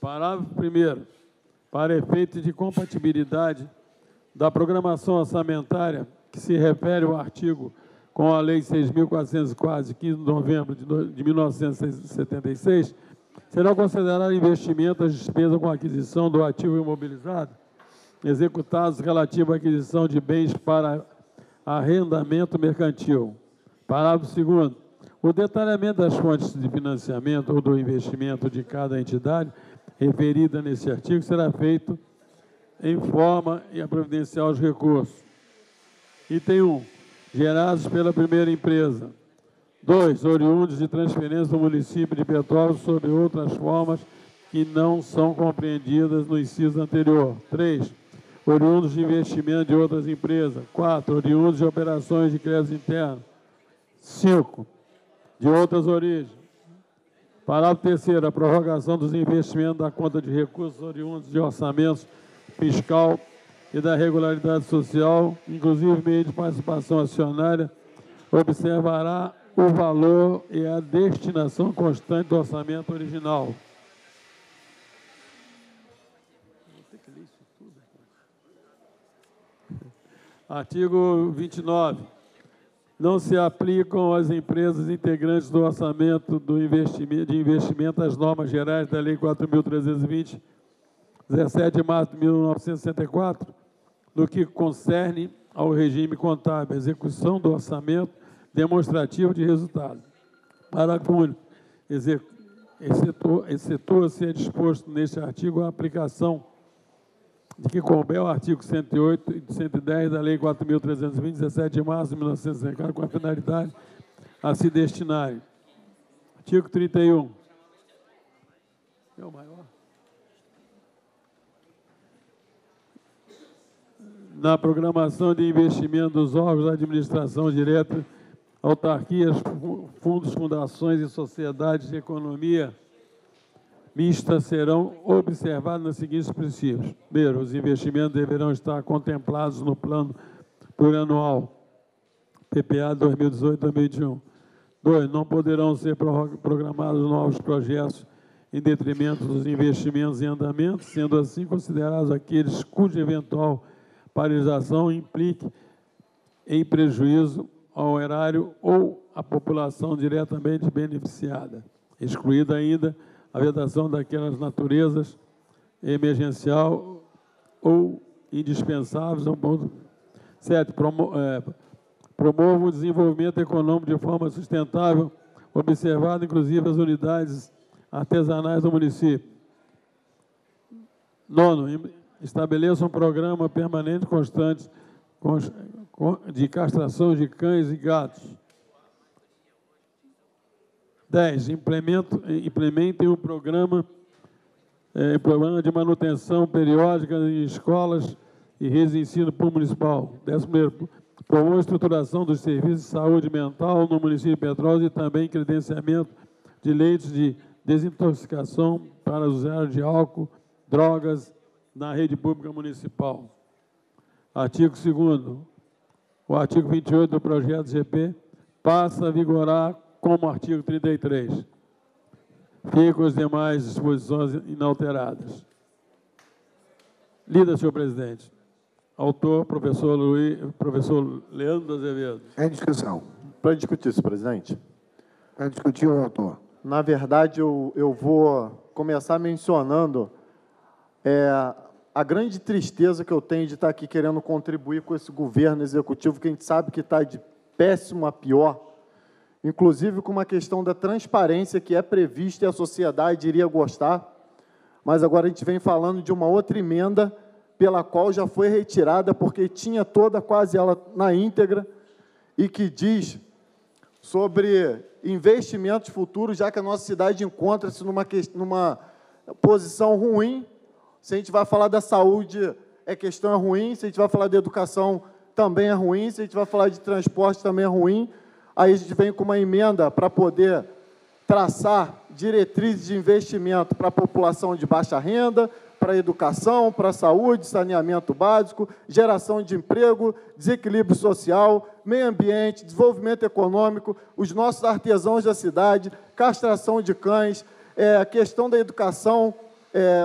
Parágrafo 1º. Para efeito de compatibilidade da programação orçamentária que se refere ao artigo com a Lei 6.404, de 15 de novembro de 1976, serão considerados investimento as despesas com aquisição do ativo imobilizado, executados relativos à aquisição de bens para arrendamento mercantil. Parágrafo 2º. O detalhamento das fontes de financiamento ou do investimento de cada entidade referida nesse artigo será feito em forma a providenciar os recursos. Item 1. Gerados pela primeira empresa. 2. Oriundos de transferência do município de Petrópolis sobre outras formas que não são compreendidas no inciso anterior. 3. Oriundos de investimento de outras empresas. 4. Oriundos de operações de crédito interno. 5. De outras origens. Parágrafo 3º. A prorrogação dos investimentos da conta de recursos oriundos de orçamentos fiscal e da regularidade social, inclusive meio de participação acionária, observará o valor e a destinação constante do orçamento original. Artigo 29. Não se aplicam às empresas integrantes do orçamento de investimento as normas gerais da Lei 4.320, 17 de março de 1964, no que concerne ao regime contábil, execução do orçamento demonstrativo de resultado. Parágrafo único. Excetua-se é disposto neste artigo a aplicação de que couber o artigo 108 e 110 da Lei 4.320, 17 de março de 1964, com a finalidade a se destinarem. Artigo 31. É o maior. Na programação de investimento dos órgãos da administração direta, autarquias, fundos, fundações e sociedades de economia mista serão observados nos seguintes princípios. Primeiro, os investimentos deverão estar contemplados no plano plurianual PPA 2018-2021. 2. Não poderão ser programados novos projetos em detrimento dos investimentos em andamento, sendo assim considerados aqueles cuja eventual paralisação implique em prejuízo ao erário ou à população diretamente beneficiada, excluída ainda a vedação daquelas naturezas emergencial ou indispensáveis. 7. Promova o desenvolvimento econômico de forma sustentável, observado inclusive as unidades artesanais do município. 9. Estabeleça um programa permanente e constante de castração de cães e gatos. 10. Implementem um programa de manutenção periódica em escolas e redes de ensino público municipal. 11. Promova a estruturação dos serviços de saúde mental no município de Petrópolis e também credenciamento de leitos de desintoxicação para usuários de álcool, drogas na rede pública municipal. Artigo 2º. O artigo 28 do projeto GP passa a vigorar como artigo 33. Ficam as demais disposições inalteradas. Lida, senhor presidente. Autor, professor Leandro Azevedo. Em discussão. Para discutir isso, presidente. Para discutir o autor. Na verdade, eu vou começar mencionando a grande tristeza que eu tenho de estar aqui querendo contribuir com esse governo executivo, que a gente sabe que está de péssimo a pior, inclusive com uma questão da transparência que é prevista e a sociedade iria gostar, mas agora a gente vem falando de uma outra emenda pela qual já foi retirada, porque tinha toda, quase ela na íntegra, e que diz sobre investimentos futuros, já que a nossa cidade encontra-se numa posição ruim. Se a gente vai falar da saúde, questão é ruim. Se a gente vai falar de educação, também é ruim. Se a gente vai falar de transporte, também é ruim. Aí a gente vem com uma emenda para poder traçar diretrizes de investimento para a população de baixa renda, para a educação, para a saúde, saneamento básico, geração de emprego, desequilíbrio social, meio ambiente, desenvolvimento econômico, os nossos artesãos da cidade, castração de cães, a questão da educação,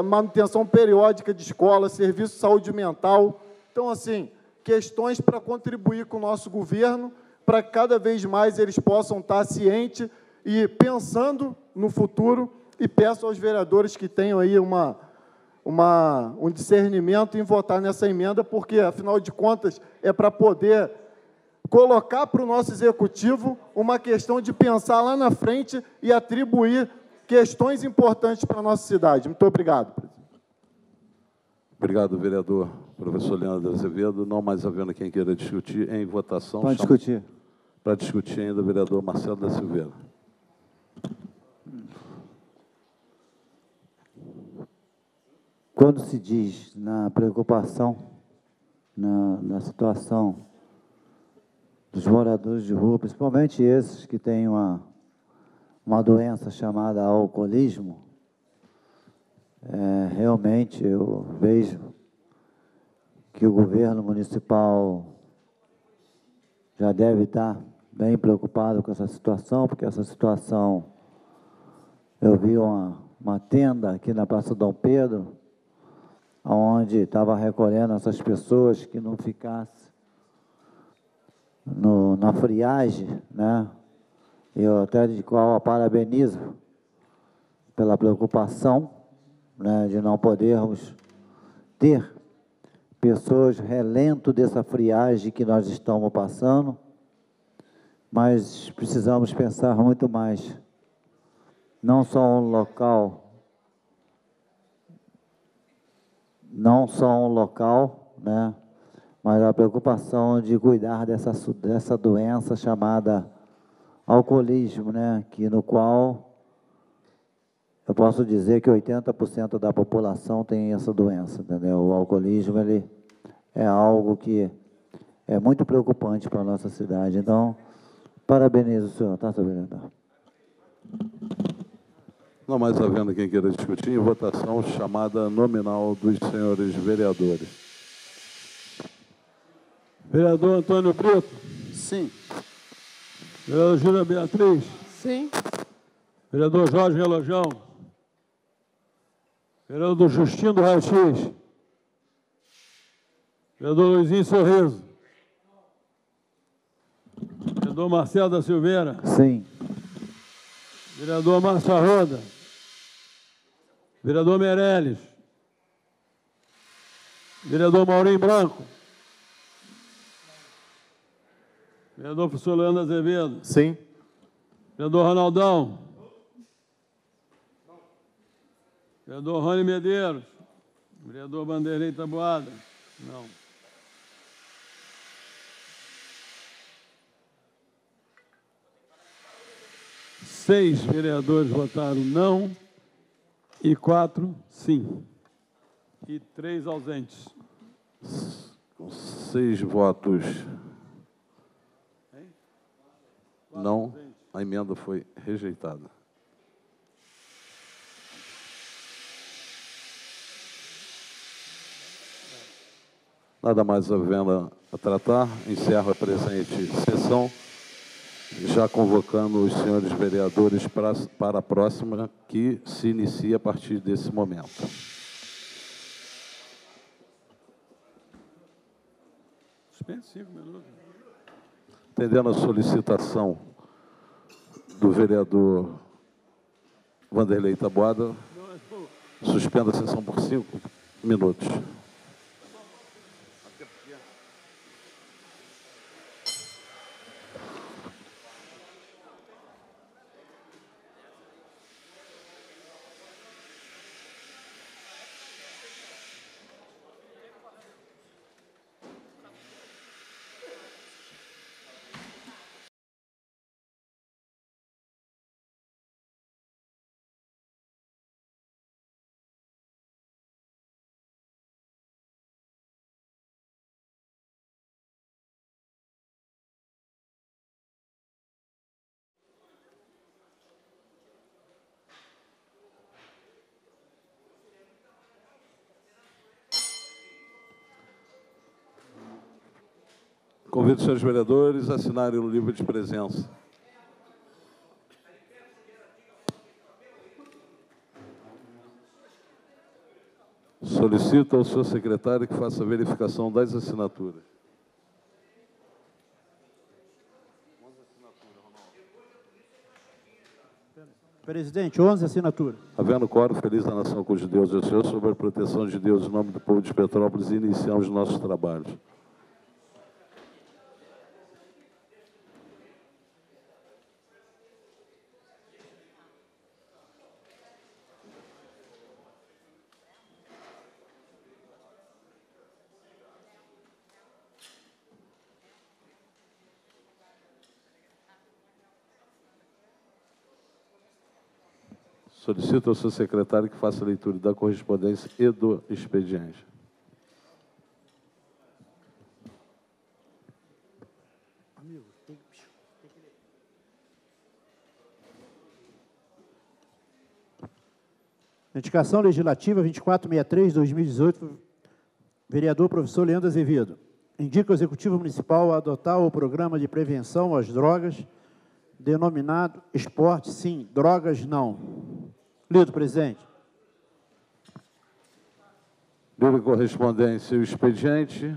manutenção periódica de escolas, serviço de saúde mental. Então, assim, questões para contribuir com o nosso governo, para que cada vez mais eles possam estar cientes e pensando no futuro, e peço aos vereadores que tenham aí um discernimento em votar nessa emenda, porque, afinal de contas, é para poder colocar para o nosso executivo uma questão de pensar lá na frente e atribuir questões importantes para a nossa cidade. Muito obrigado, presidente. Obrigado, vereador professor Leandro Azevedo. Não mais havendo quem queira discutir, em votação. Pode discutir. Para discutir ainda o vereador Marcelo da Silveira. Quando se diz na preocupação, na situação dos moradores de rua, principalmente esses que têm uma doença chamada alcoolismo, realmente eu vejo que o governo municipal já deve estar bem preocupado com essa situação, porque essa situação, eu vi uma tenda aqui na Praça Dom Pedro, onde estava recolhendo essas pessoas que não ficassem na friagem, né? Eu até de qual a parabenizo pela preocupação, né, de não podermos ter pessoas relento dessa friagem que nós estamos passando, mas precisamos pensar muito mais. Não só um local, né? Mas a preocupação de cuidar dessa doença chamada alcoolismo, né? No qual eu posso dizer que 80% da população tem essa doença, entendeu? O alcoolismo, ele é algo que é muito preocupante para a nossa cidade. Então, parabenizo o senhor, tá, senhor vereador? Não mais havendo quem queira discutir, em votação chamada nominal dos senhores vereadores. Vereador Antônio Brito. Sim. Vereadora Júlia Beatriz. Sim. Vereador Jorge Relojão. Vereador Justino do Raio X. Vereador Luizinho Sorriso. Vereador Marcelo da Silveira. Sim. Vereador Márcio Arruda. Vereador Meirelles. Vereador Maurinho Branco. Vereador professor Leandro Azevedo. Sim. Vereador Ronaldão. Vereador Rony Medeiros. Vereador Vanderlei Taboada. Não. Seis vereadores votaram não e 4 sim. E 3 ausentes. Com 6 votos não, a emenda foi rejeitada. Nada mais havendo a tratar, encerro a presente sessão, já convocando os senhores vereadores para a próxima, que se inicia a partir desse momento. Suspende 5 minutos. Atendendo a solicitação do vereador Vanderlei Taboada, suspenda a sessão por 5 minutos. Convido os senhores vereadores a assinarem o livro de presença. Solicito ao senhor secretário que faça a verificação das assinaturas. Presidente, 11 assinaturas. Havendo quórum, feliz a nação cujo Deus é o Senhor, sob a proteção de Deus, em nome do povo de Petrópolis, iniciamos nossos trabalhos. Solicito ao seu secretário que faça a leitura da correspondência e do expediente. Indicação legislativa 2463/2018, vereador professor Leandro Azevedo. Indica o Executivo Municipal a adotar o programa de prevenção às drogas, denominado Esporte Sim, Drogas Não. Lido, presidente. Livre correspondência e o expediente.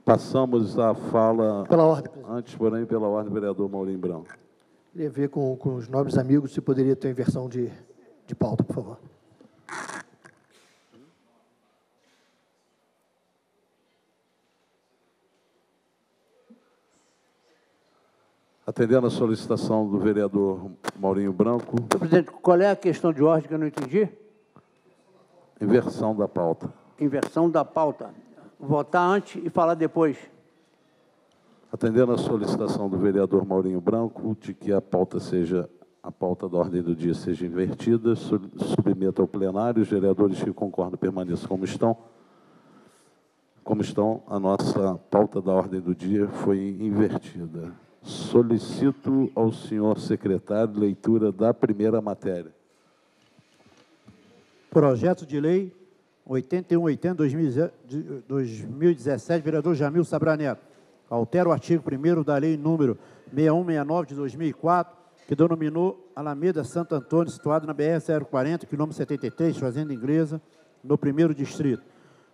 Passamos a fala... Pela ordem, presidente. Antes, porém, pela ordem, vereador Maurinho Branco. Queria ver com os nobres amigos se poderia ter inversão de pauta, por favor. Atendendo a solicitação do vereador Maurinho Branco. Senhor presidente, qual é a questão de ordem que eu não entendi? Inversão da pauta. Inversão da pauta. Votar antes e falar depois. Atendendo a solicitação do vereador Maurinho Branco de que a pauta da ordem do dia seja invertida, submeta ao plenário. Os vereadores que concordam permaneçam como estão. Como estão, a nossa pauta da ordem do dia foi invertida. Solicito ao senhor secretário leitura da primeira matéria. Projeto de lei 8180/2017, vereador Jamil Sabra Neto. Altera o artigo 1º da lei número 6169 de 2004, que denominou Alameda Santo Antônio, situado na BR-040, quilômetro 73, Fazenda Inglesa, no 1º distrito.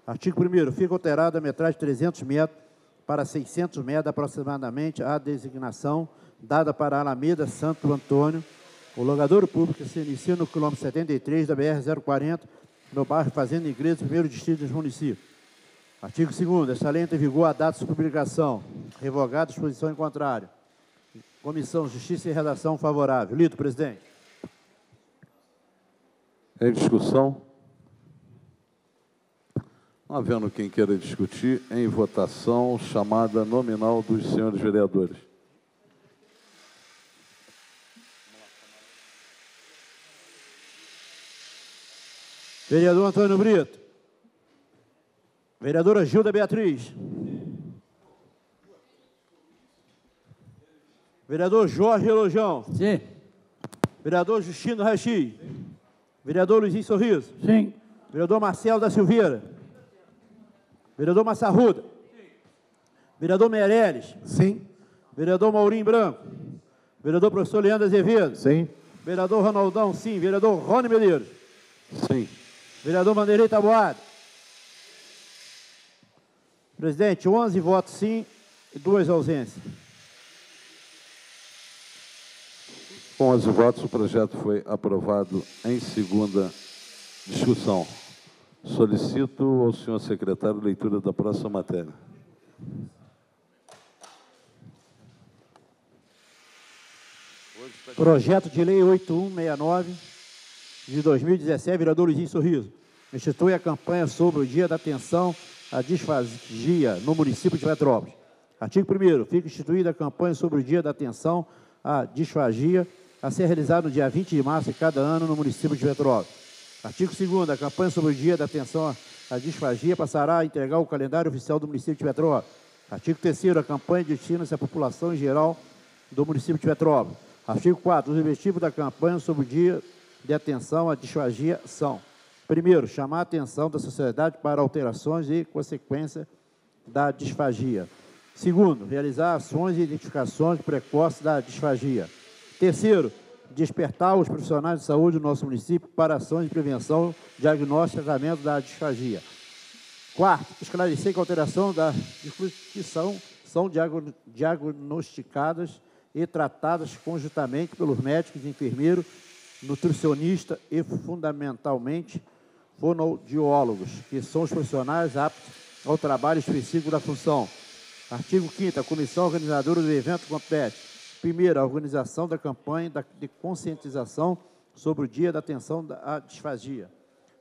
Artigo 1º, fica alterada a metragem de 300 metros para 600 metros aproximadamente a designação dada para a Alameda Santo Antônio. O logadouro público se inicia no quilômetro 73 da BR-040, no bairro Fazenda Inglesa, 1º distrito dos municípios. Artigo 2º, esta lei entra em vigor a data de publicação. Revogada a disposição em contrário. Comissão Justiça e Redação favorável. Lido, presidente. Em discussão? Não havendo quem queira discutir, em votação, chamada nominal dos senhores vereadores. Vereador Antônio Brito. Vereadora Gilda Beatriz. Vereador Jorge Elojão. Sim. Vereador Justino Rachi. Vereador Luizinho Sorriso. Sim. Vereador Marcelo da Silveira. Vereador Massarruda. Sim. Vereador Meirelles. Sim. Vereador Maurinho Branco. Vereador professor Leandro Azevedo. Sim. Vereador Ronaldão, sim. Vereador Rony Medeiros. Sim. Vereador Vanderlei Taboada. Presidente, 11 votos sim e 2 ausências. Com 11 votos, o projeto foi aprovado em segunda discussão. Solicito ao senhor secretário leitura da próxima matéria. Projeto de lei 8169 de 2017, vereador Luizinho Sorriso. Institui a campanha sobre o Dia da Atenção à Disfagia no município de Petrópolis. Artigo 1º, fica instituída a campanha sobre o Dia da Atenção à Disfagia a ser realizada no dia 20 de março de cada ano no município de Petrópolis. Artigo 2º, a campanha sobre o Dia da Atenção à Disfagia passará a entregar o calendário oficial do município de Petrópolis. Artigo 3º, a campanha destina-se à população em geral do município de Petrópolis. Artigo 4º, os objetivos da campanha sobre o Dia de Atenção à Disfagia são: primeiro, chamar a atenção da sociedade para alterações e consequências da disfagia. Segundo, realizar ações de identificações precoces da disfagia. Terceiro, despertar os profissionais de saúde do nosso município para ações de prevenção, diagnóstico e tratamento da disfagia. Quarto, esclarecer que a alteração da disfunção são diagnosticadas e tratadas conjuntamente pelos médicos, enfermeiros, nutricionistas e, fundamentalmente, fonoaudiólogos, que são os profissionais aptos ao trabalho específico da função. Artigo 5º, a comissão organizadora do evento compete: primeiro, a organização da campanha de conscientização sobre o Dia da Atenção à Disfagia.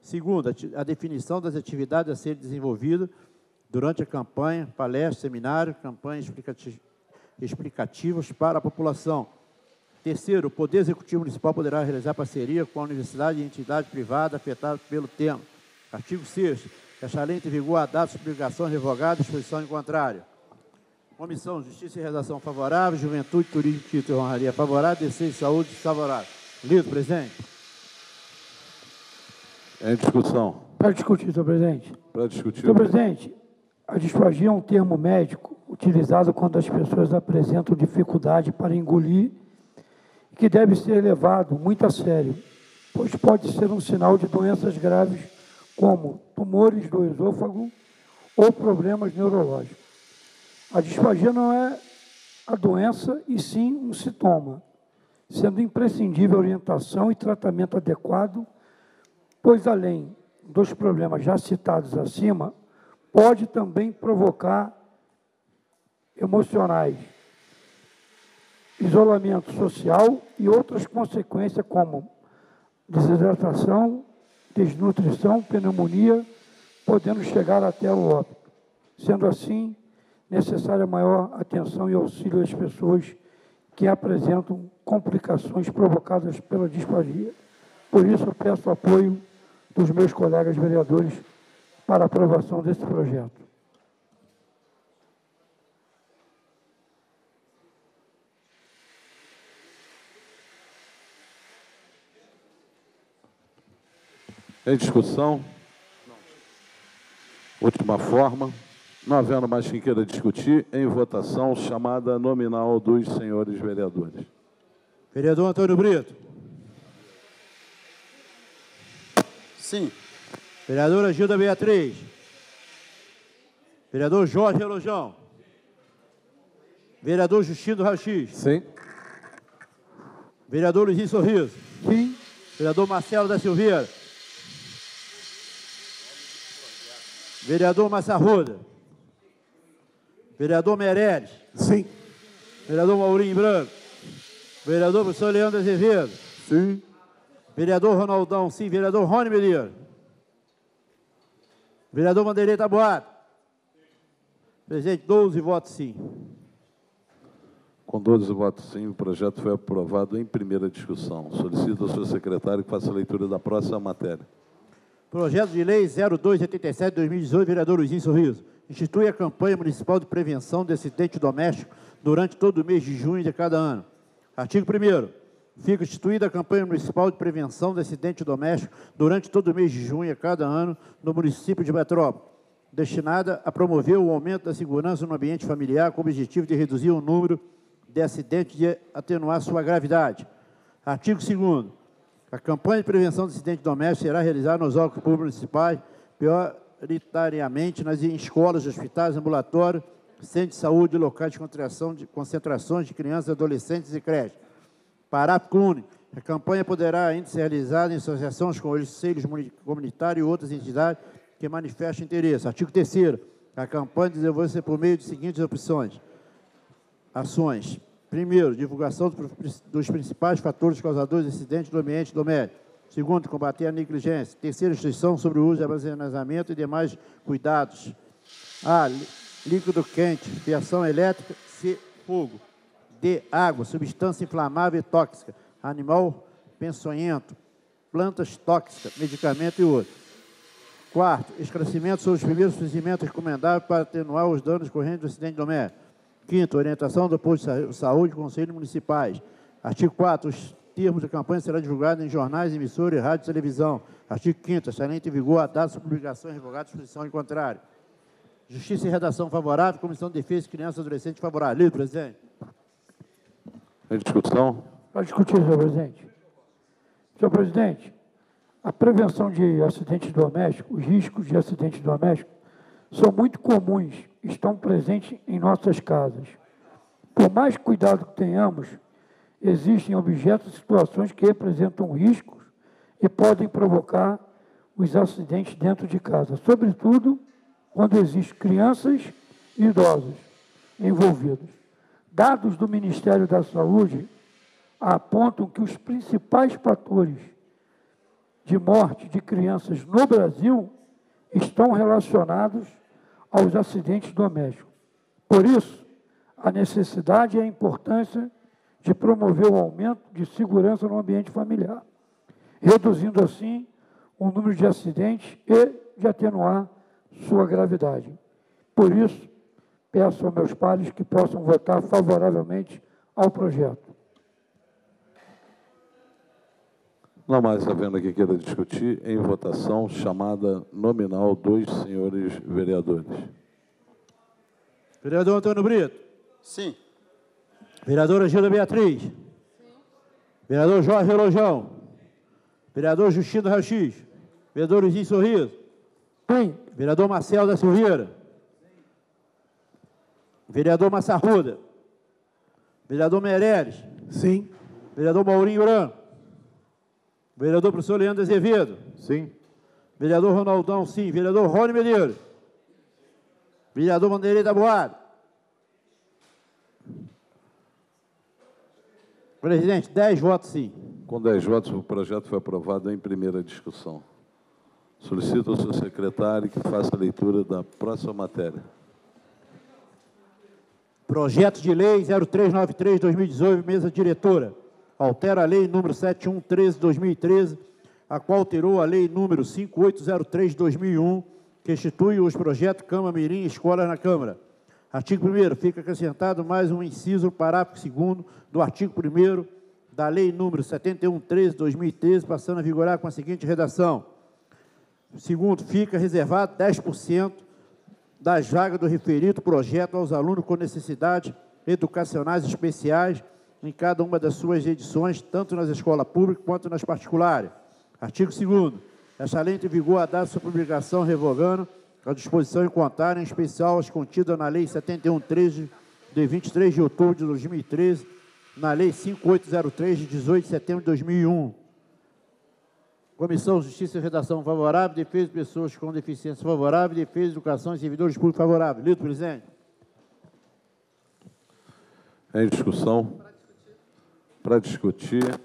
Segundo, a definição das atividades a serem desenvolvidas durante a campanha, palestras, seminários, campanhas explicativas para a população. Terceiro, o Poder Executivo Municipal poderá realizar parceria com a universidade e entidade privada afetada pelo tema. Artigo 6º, esta lei entra em vigor a data de publicação revogada, disposição em contrário. Comissão Justiça e Redação favorável, Juventude, Turismo, Título e Honraria favorável, Defesa e Saúde favorável. Lido, presidente. Em discussão. Para discutir, senhor presidente. Para discutir. Senhor presidente, a disfagia é um termo médico utilizado quando as pessoas apresentam dificuldade para engolir e que deve ser levado muito a sério, pois pode ser um sinal de doenças graves como tumores do esôfago ou problemas neurológicos. A disfagia não é a doença, e sim um sintoma, sendo imprescindível a orientação e tratamento adequado, pois, além dos problemas já citados acima, pode também provocar emocionais isolamento social e outras consequências como desidratação, desnutrição, pneumonia, podendo chegar até o óbito. Sendo assim, necessária maior atenção e auxílio às pessoas que apresentam complicações provocadas pela disfagia. Por isso, eu peço o apoio dos meus colegas vereadores para a aprovação desse projeto. Em discussão? Última forma. Não havendo mais quem queira discutir, em votação, chamada nominal dos senhores vereadores. Vereador Antônio Brito. Sim. Vereadora Gilda Beatriz. Vereador Jorge Relojão. Vereador Justino Rachis. Sim. Vereador Luizinho Sorriso. Sim. Vereador Marcelo da Silveira. Vereador Massarruda. Vereador Meirelles. Sim. Vereador Maurinho Branco. Vereador professor Leandro Azevedo. Sim. Vereador Ronaldão, sim. Vereador Rony Medeiros. Vereador Vanderlei Taboato. Presidente, 12 votos sim. Com 12 votos sim, o projeto foi aprovado em primeira discussão. Solicito ao senhor secretário que faça a leitura da próxima matéria. Projeto de Lei 0287/2018, vereador Luizinho Sorriso. Institui a campanha municipal de prevenção de acidente doméstico durante todo o mês de junho de cada ano. Artigo 1º. Fica instituída a campanha municipal de prevenção de acidente doméstico durante todo o mês de junho de cada ano no município de Petrópolis, destinada a promover o aumento da segurança no ambiente familiar com o objetivo de reduzir o número de acidentes e atenuar sua gravidade. Artigo 2º. A campanha de prevenção de acidente doméstico será realizada nos órgãos públicos municipais, prioritariamente nas escolas, hospitais, ambulatórios, centros de saúde e locais de concentrações de crianças, adolescentes e creches. Parágrafo único. A campanha poderá ainda ser realizada em associações com conselhos comunitários e outras entidades que manifestem interesse. Artigo 3º. A campanha desenvolve-se por meio de seguintes ações. Primeiro, divulgação dos principais fatores causadores de acidentes do ambiente doméstico. Segundo, combater a negligência. Terceiro, instrução sobre o uso e armazenamento e demais cuidados. A, líquido quente, fiação elétrica. C, fogo. D, água, substância inflamável e tóxica. Animal peçonhento, plantas tóxicas, medicamento e outros. Quarto, esclarecimento sobre os primeiros procedimentos recomendáveis para atenuar os danos correntes do acidente doméstico. Quinto, orientação do posto de saúde e conselhos municipais. Artigo 4, os termos da campanha serão divulgados em jornais, emissoras, rádio e televisão. Artigo 5º, excelente em vigor a data de publicação e revogada disposição em contrário. Justiça e redação favorável, Comissão de Defesa de Crianças e Adolescentes favorável. Livre, presidente. Em discussão? Para discutir, senhor presidente. Senhor presidente, a prevenção de acidentes domésticos, os riscos de acidentes domésticos, são muito comuns, estão presentes em nossas casas. Por mais cuidado que tenhamos, existem objetos e situações que representam riscos e podem provocar os acidentes dentro de casa, sobretudo quando existem crianças e idosos envolvidos. Dados do Ministério da Saúde apontam que os principais fatores de morte de crianças no Brasil estão relacionados aos acidentes domésticos. Por isso, a necessidade e a importância de promover o aumento de segurança no ambiente familiar, reduzindo assim o número de acidentes e de atenuar sua gravidade. Por isso, peço aos meus pares que possam votar favoravelmente ao projeto. Não mais havendo aqui queira discutir, em votação, chamada nominal dos senhores vereadores. Vereador Antônio Brito. Sim. Vereadora Gilda Beatriz. Sim. Vereador Jorge Relojão. Vereador Justino Rachis. Vereador Luizinho Sorriso. Sim. Vereador Marcelo da Silveira. Vereador Massarruda. Vereador Meirelles. Sim. Vereador Maurinho Branco. Vereador professor Leandro Azevedo. Sim. Vereador Ronaldão, sim. Vereador Rony Medeiros. Vereador Vanderlei Taboato. Presidente, 10 votos sim. Com 10 votos, o projeto foi aprovado em primeira discussão. Solicito ao senhor secretário que faça a leitura da próxima matéria. Projeto de Lei 0393/2018, mesa diretora. Altera a Lei número 7113/2013, a qual alterou a Lei número 5803/2001, que institui os projetos Câmara Mirim e Escola na Câmara. Artigo 1º, fica acrescentado mais um inciso no parágrafo 2º do artigo 1º da Lei número 7113/2013, passando a vigorar com a seguinte redação. Segundo, fica reservado 10% das vagas do referido projeto aos alunos com necessidades educacionais especiais em cada uma das suas edições, tanto nas escolas públicas quanto nas particulares. Artigo 2º. Esta lei entra em vigor a data de sua publicação, revogando a disposição em contrário, em especial as contidas na Lei 7113, de 23 de outubro de 2013, na Lei 5803, de 18 de setembro de 2001. Comissão de Justiça e Redação favorável, Defesa de Pessoas com Deficiência favorável, Defesa de Educação e Servidores Públicos favorável. Lido, presidente. Em discussão. Para discutir,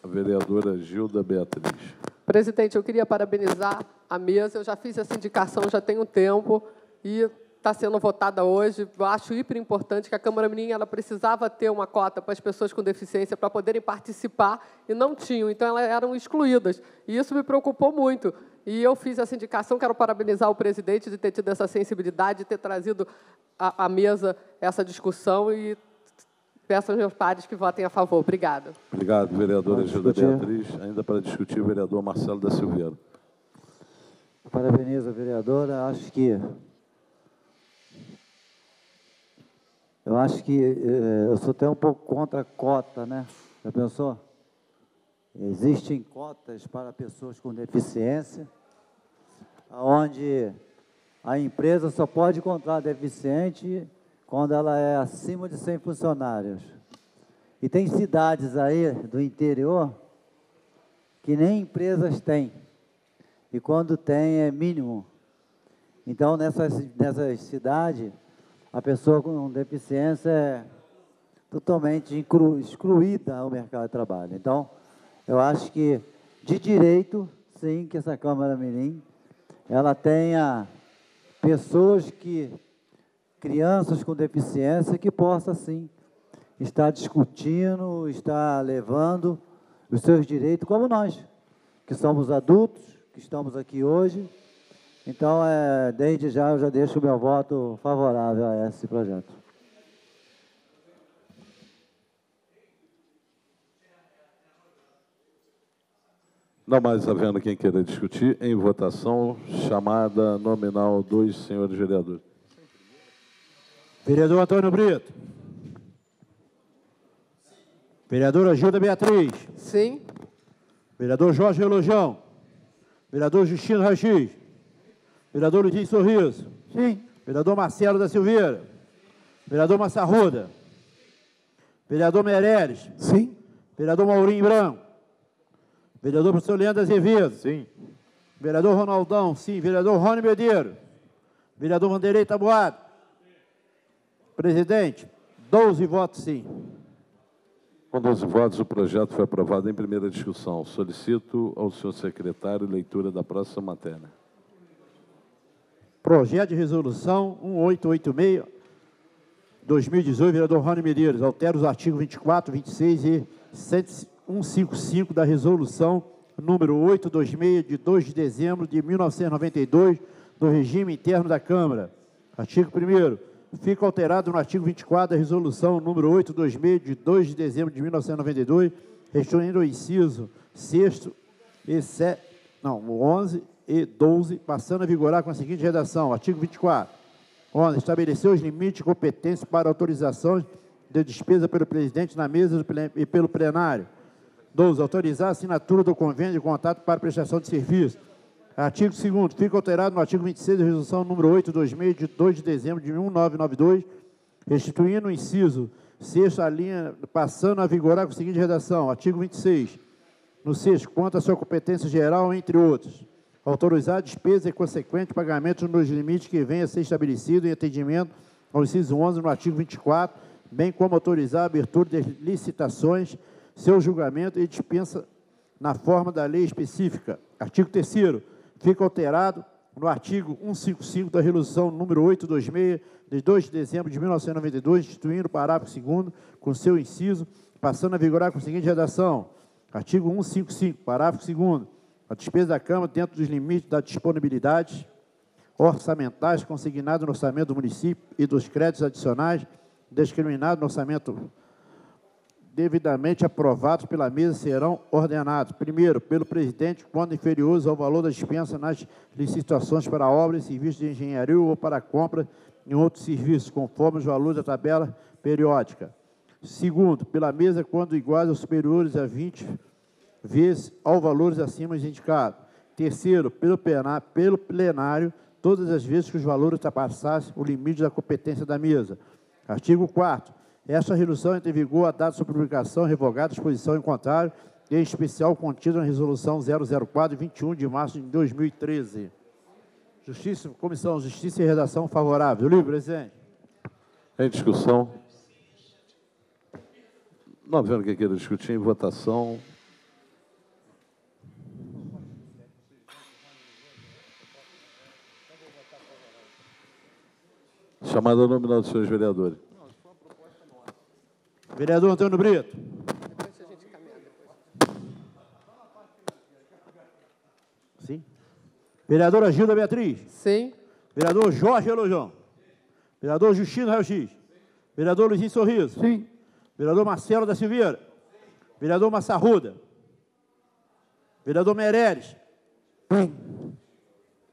a vereadora Gilda Beatriz. Presidente, eu queria parabenizar a mesa. Eu já fiz essa indicação já tem um tempo e está sendo votada hoje. Eu acho hiper importante que a Câmara Mirim ela precisava ter uma cota para as pessoas com deficiência para poderem participar e não tinham, então elas eram excluídas. E isso me preocupou muito. E eu fiz essa indicação, quero parabenizar o presidente de ter tido essa sensibilidade, de ter trazido à mesa essa discussão e peço aos meus pares que votem a favor. Obrigada. Obrigado, vereadora Gilda Beatriz. Ainda para discutir, o vereador Marcelo da Silveira. Parabenizo a vereadora. Eu acho que eu sou até um pouco contra a cota, né? Já pensou? Existem cotas para pessoas com deficiência, onde a empresa só pode contratar deficiente quando ela é acima de 100 funcionários. E tem cidades aí do interior que nem empresas têm. E quando tem é mínimo. Então, nessas cidades, a pessoa com deficiência é totalmente excluída ao mercado de trabalho. Então, eu acho que, de direito, sim, que essa Câmara Mirim, ela tenha pessoas crianças com deficiência, que possa, sim, estar discutindo, estar levando os seus direitos, como nós, que somos adultos, que estamos aqui hoje. Então, desde já, eu já deixo o meu voto favorável a esse projeto. Não mais havendo quem queira discutir, em votação, chamada nominal dos senhores vereadores. Vereador Antônio Brito. Vereadora Gilda Beatriz. Sim. Vereador Jorge Relojão. Vereador Justino Rachis. Vereador Luiz Sorriso. Sim. Vereador Marcelo da Silveira. Vereador Massarruda. Vereador Meireles. Sim. Vereador Maurinho Branco. Vereador professor Leandro Azevedo. Sim. Vereador Ronaldão. Sim. Vereador Rony Medeiro. Vereador Vanderlei Taboado. Presidente, 12 votos sim. Com 12 votos, o projeto foi aprovado em primeira discussão. Solicito ao senhor secretário leitura da próxima matéria. Projeto de resolução 1886/2018, vereador Rony Medeiros, altera os artigos 24, 26 e 155 da resolução número 826, de 2 de dezembro de 1992, do regime interno da Câmara. Artigo 1º. Fica alterado no artigo 24 da resolução número 826, de 2 de dezembro de 1992, restituindo o inciso 6º e 11 e 12, passando a vigorar com a seguinte redação. Artigo 24. 11. Estabeleceu os limites de competência para autorização de despesa pelo presidente na mesa e pelo plenário. 12. Autorizar a assinatura do convênio de contato para prestação de serviço. Artigo 2º. Fica alterado no artigo 26 da resolução número 826, de 2 de dezembro de 1992, restituindo o inciso 6º, a linha, passando a vigorar com a seguinte redação. Artigo 26. No 6º, quanto à sua competência geral, entre outros, autorizar a despesa e consequente pagamento nos limites que venha a ser estabelecido em atendimento ao inciso 11 no artigo 24 bem como autorizar a abertura de licitações, seu julgamento e dispensa na forma da lei específica. Artigo 3º. Fica alterado no artigo 155 da Resolução número 826, de 2 de dezembro de 1992, instituindo o parágrafo 2º com seu inciso, passando a vigorar com a seguinte redação. Artigo 155, parágrafo 2º. A despesa da Câmara, dentro dos limites da disponibilidade orçamentais consignado no orçamento do município e dos créditos adicionais discriminados no orçamento devidamente aprovados pela mesa, serão ordenados, primeiro, pelo presidente, quando inferiores ao valor da dispensa nas licitações para obras e serviços de engenharia ou para compra em outros serviços, conforme os valores da tabela periódica. Segundo, pela mesa, quando iguais ou superiores a 20 vezes aos valores acima indicados. Terceiro, pelo plenário, todas as vezes que os valores ultrapassassem o limite da competência da mesa. Artigo 4º. Esta resolução entra em vigor a data de sua publicação, revogada, disposição em contrário, e em especial contida na Resolução 004, 21 de março de 2013. Comissão de Justiça e Redação favorável. Livre, presidente. Em discussão. Não havendo quem queira discutir, em votação. Chamada nominal dos senhores vereadores. Vereador Antônio Brito. Sim. Vereadora Gilda Beatriz. Sim. Vereador Jorge Elojão. Vereador Justino Raio X. Vereador Luizinho Sorriso. Sim. Vereador Marcelo da Silveira. Vereador Massarruda. Vereador Meirelles. Sim.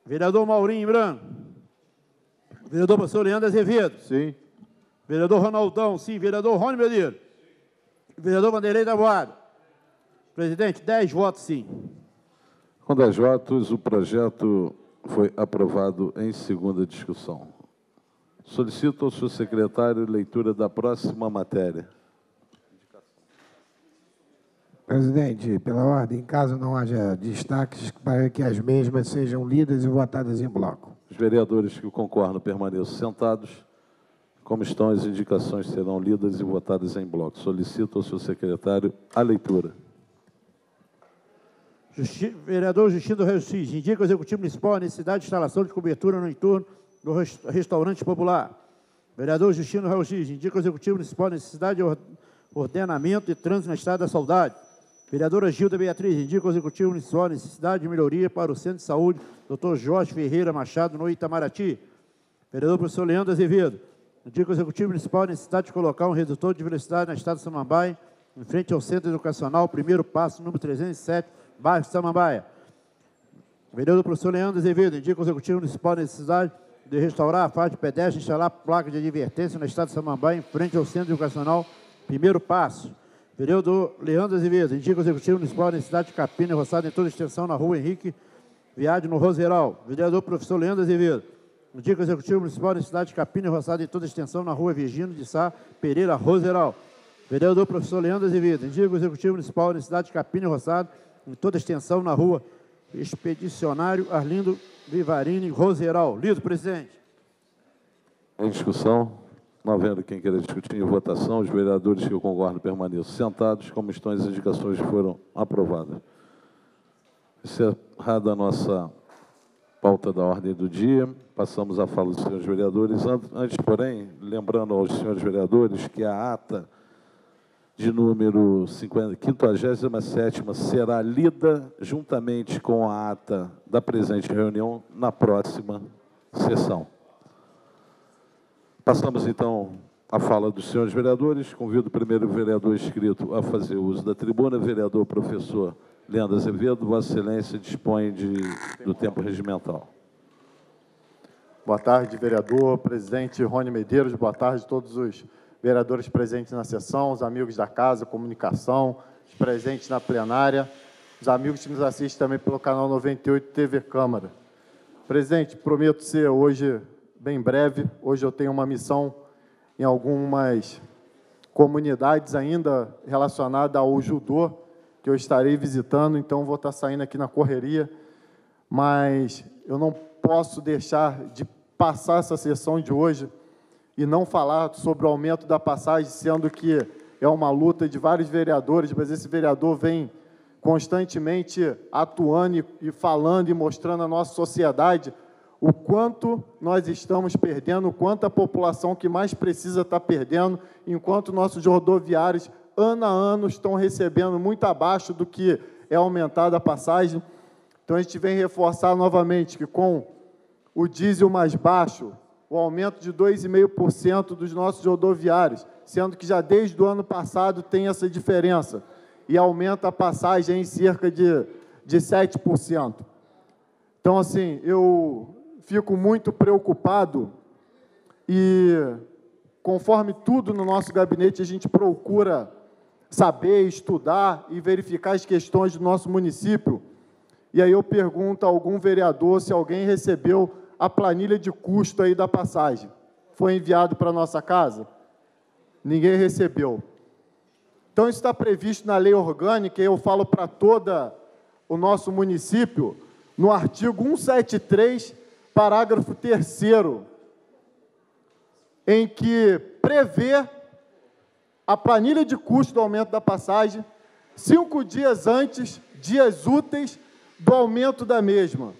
Vereador Maurinho Branco. Vereador professor Leandro Azevedo. Sim. Vereador Ronaldão, sim. Vereador Rony Medeiros. Vereador Vanderlei da Boada. Presidente, 10 votos, sim. Com 10 votos, o projeto foi aprovado em segunda discussão. Solicito ao senhor secretário leitura da próxima matéria. Presidente, pela ordem, caso não haja destaques, para que as mesmas sejam lidas e votadas em bloco. Os vereadores que concordam permaneçam sentados. Como estão, as indicações serão lidas e votadas em bloco. Solicito ao senhor secretário a leitura. Vereador Justino Reis X, indica ao Executivo Municipal a necessidade de instalação de cobertura no entorno do restaurante popular. Vereador Justino Reis X, indica ao Executivo Municipal a necessidade de ordenamento de trânsito na Estrada da Saudade. Vereadora Gilda Beatriz, indica ao Executivo Municipal a necessidade de melhoria para o Centro de Saúde Dr. Jorge Ferreira Machado, no Itamaraty. Vereador professor Leandro Azevedo, indica ao Executivo Municipal a necessidade de colocar um redutor de velocidade na Estrada de Samambaia, em frente ao Centro Educacional, primeiro passo, número 307, bairro Samambaia. Vereador professor Leandro Azevedo, indica ao Executivo Municipal a necessidade de restaurar a faixa de pedestre e instalar placa de advertência na Estrada de Samambaia, em frente ao Centro Educacional, primeiro passo. Vereador Leandro Azevedo, indica ao Executivo Municipal a necessidade de capina e roçada em toda a extensão na rua Henrique Viade, no Roseral. Vereador professor Leandro Azevedo, indica ao Executivo Municipal a necessidade de capina e roçada em toda a extensão na rua Virgínio de Sá Pereira, Roseral. Vereador professor Leandro Azevedo, indica ao Executivo Municipal a necessidade de capina e roçada em toda a extensão na rua Expedicionário Arlindo Vivarini, Roseral. Lido, presidente. Em discussão, não havendo quem queira discutir em votação, os vereadores que eu concordo permaneçam sentados, como estão as indicações foram aprovadas. Encerrada a nossa pauta da ordem do dia, passamos à fala dos senhores vereadores. Antes, porém, lembrando aos senhores vereadores que a ata de número 57ª será lida juntamente com a ata da presente reunião na próxima sessão. Passamos, então, à fala dos senhores vereadores. Convido o primeiro vereador inscrito a fazer uso da tribuna, vereador professor Leandro Azevedo. Vossa Excelência dispõe do tempo regimental. Boa tarde, vereador, presidente Rony Medeiros. Boa tarde a todos os vereadores presentes na sessão, os amigos da casa, comunicação, os presentes na plenária, os amigos que nos assistem também pelo canal 98 TV Câmara. Presidente, prometo ser hoje bem breve. Hoje eu tenho uma missão em algumas comunidades ainda relacionada ao judô, que eu estarei visitando, então vou estar saindo aqui na correria, mas eu não posso deixar de passar essa sessão de hoje e não falar sobre o aumento da passagem, sendo que é uma luta de vários vereadores, mas esse vereador vem constantemente atuando e falando e mostrando à nossa sociedade o quanto nós estamos perdendo, o quanto a população que mais precisa está perdendo, enquanto nossos rodoviários, ano a ano, estão recebendo muito abaixo do que é aumentada a passagem. Então, a gente vem reforçar novamente que, com o diesel mais baixo, o aumento de 2,5% dos nossos rodoviários, sendo que já desde o ano passado tem essa diferença, e aumenta a passagem em cerca de 7%. Então, assim, eu fico muito preocupado e, conforme tudo no nosso gabinete, a gente procura saber, estudar e verificar as questões do nosso município. E aí eu pergunto a algum vereador se alguém recebeu a planilha de custo aí da passagem. Foi enviado para a nossa casa? Ninguém recebeu. Então, isso está previsto na lei orgânica, e eu falo para todo o nosso município, no artigo 173, parágrafo 3º, em que prevê a planilha de custo do aumento da passagem 5 dias antes, dias úteis, do aumento da mesma.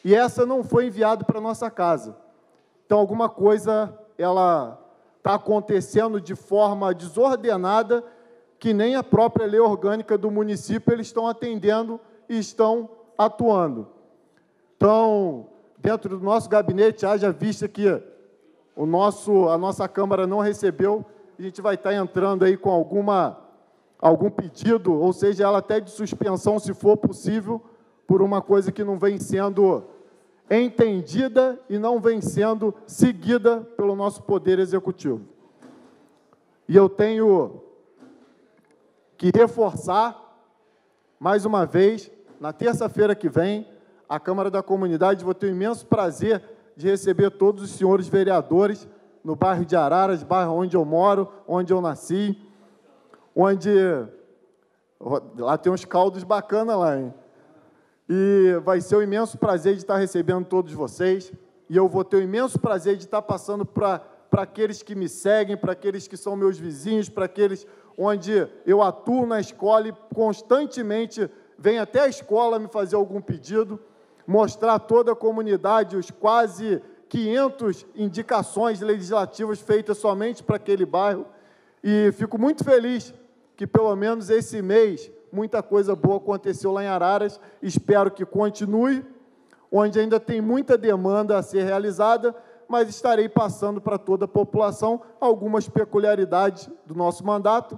E essa não foi enviada para a nossa casa. Então, alguma coisa ela está acontecendo de forma desordenada, que nem a própria lei orgânica do município eles estão atendendo e estão atuando. Então, dentro do nosso gabinete, haja vista que a nossa Câmara não recebeu, a gente vai estar entrando aí com algum pedido, ou seja, ela até de suspensão, se for possível, por uma coisa que não vem sendo entendida e não vem sendo seguida pelo nosso Poder Executivo. E eu tenho que reforçar, mais uma vez, na terça-feira que vem, a Câmara da Comunidade, vou ter o imenso prazer de receber todos os senhores vereadores no bairro de Araras, bairro onde eu moro, onde eu nasci, onde lá tem uns caldos bacanas lá, hein? E vai ser um imenso prazer de estar recebendo todos vocês, e eu vou ter o imenso prazer de estar passando para aqueles que me seguem, para aqueles que são meus vizinhos, para aqueles onde eu atuo na escola e constantemente venho até a escola me fazer algum pedido, mostrar a toda a comunidade os quase 500 indicações legislativas feitas somente para aquele bairro, e fico muito feliz que, pelo menos esse mês, muita coisa boa aconteceu lá em Araras, espero que continue, onde ainda tem muita demanda a ser realizada, mas estarei passando para toda a população algumas peculiaridades do nosso mandato,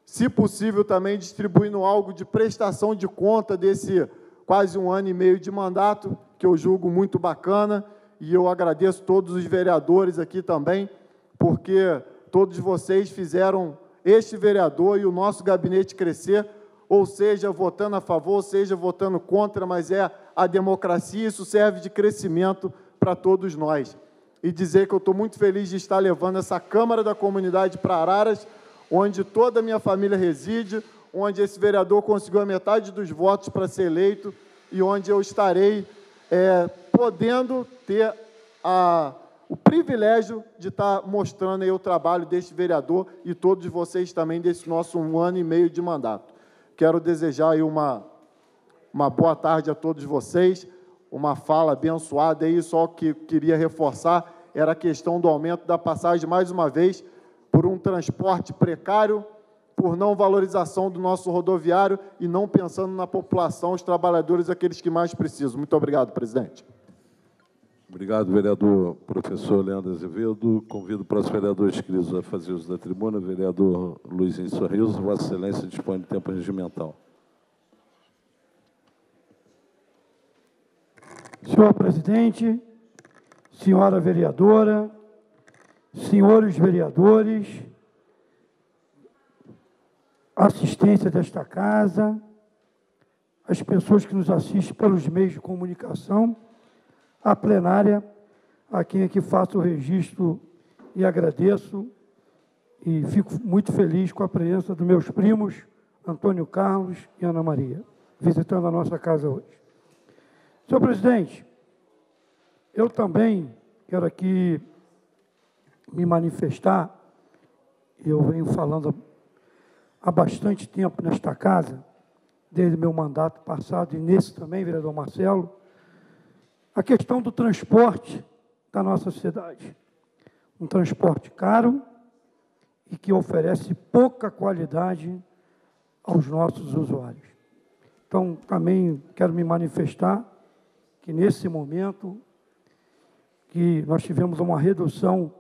se possível também distribuindo algo de prestação de conta desse quase 1 ano e meio de mandato, que eu julgo muito bacana, e eu agradeço todos os vereadores aqui também, porque todos vocês fizeram este vereador e o nosso gabinete crescer, ou seja, votando a favor, seja votando contra, mas é a democracia, isso serve de crescimento para todos nós. E dizer que eu estou muito feliz de estar levando essa Câmara da Comunidade para Araras, onde toda a minha família reside, onde esse vereador conseguiu a metade dos votos para ser eleito e onde eu estarei podendo ter o privilégio de estar mostrando aí o trabalho deste vereador e todos vocês também desse nosso 1 ano e meio de mandato. Quero desejar aí uma boa tarde a todos vocês, uma fala abençoada aí, só que queria reforçar era a questão do aumento da passagem, mais uma vez, por um transporte precário, por não valorização do nosso rodoviário e não pensando na população, os trabalhadores, aqueles que mais precisam. Muito obrigado, presidente. Obrigado, vereador professor Leandro Azevedo. Convido o próximo vereador inscrito a fazer uso da tribuna, vereador Luizinho Sorriso. Vossa Excelência dispõe de tempo regimental. Senhor presidente, senhora vereadora, senhores vereadores, assistência desta casa, as pessoas que nos assistem pelos meios de comunicação, a plenária, a quem aqui faço o registro e agradeço, e fico muito feliz com a presença dos meus primos, Antônio Carlos e Ana Maria, visitando a nossa casa hoje. Senhor presidente, eu também quero aqui me manifestar. Eu venho falando há bastante tempo nesta casa, desde o meu mandato passado e nesse também, vereador Marcelo, a questão do transporte da nossa cidade. Um transporte caro e que oferece pouca qualidade aos nossos usuários. Então, também quero me manifestar que, nesse momento, que nós tivemos uma redução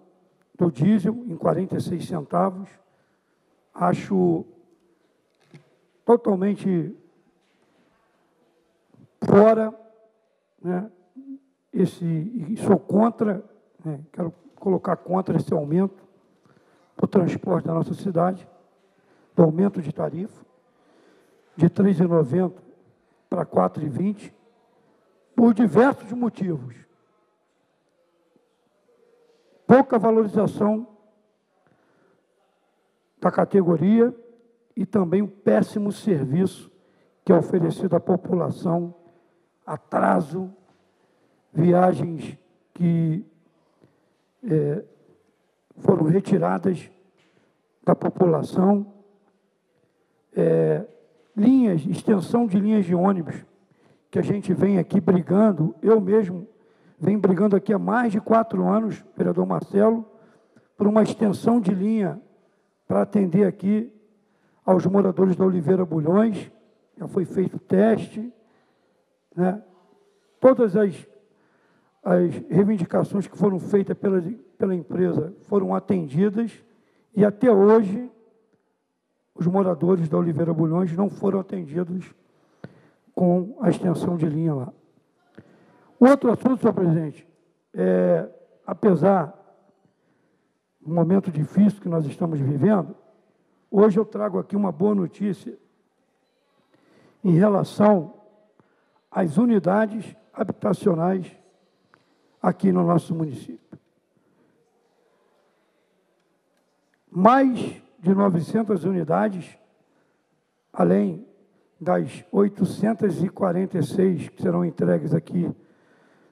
do diesel em 46 centavos, acho totalmente fora, né, e sou contra, né, quero colocar contra esse aumento do transporte da nossa cidade, do aumento de tarifa, de R$ 3,90 para R$ 4,20, por diversos motivos. Pouca valorização da categoria e também um péssimo serviço que é oferecido à população, atraso, viagens que foram retiradas da população, extensão de linhas de ônibus, que a gente vem aqui brigando, eu mesmo venho brigando aqui há mais de 4 anos, vereador Marcelo, por uma extensão de linha para atender aqui aos moradores da Oliveira Bulhões, já foi feito teste, né? Todas as reivindicações que foram feitas pela empresa foram atendidas e até hoje os moradores da Oliveira Bulhões não foram atendidos com a extensão de linha lá. Outro assunto, senhor presidente, apesar do momento difícil que nós estamos vivendo, hoje eu trago aqui uma boa notícia em relação às unidades habitacionais aqui no nosso município. Mais de 900 unidades, além das 846 que serão entregues aqui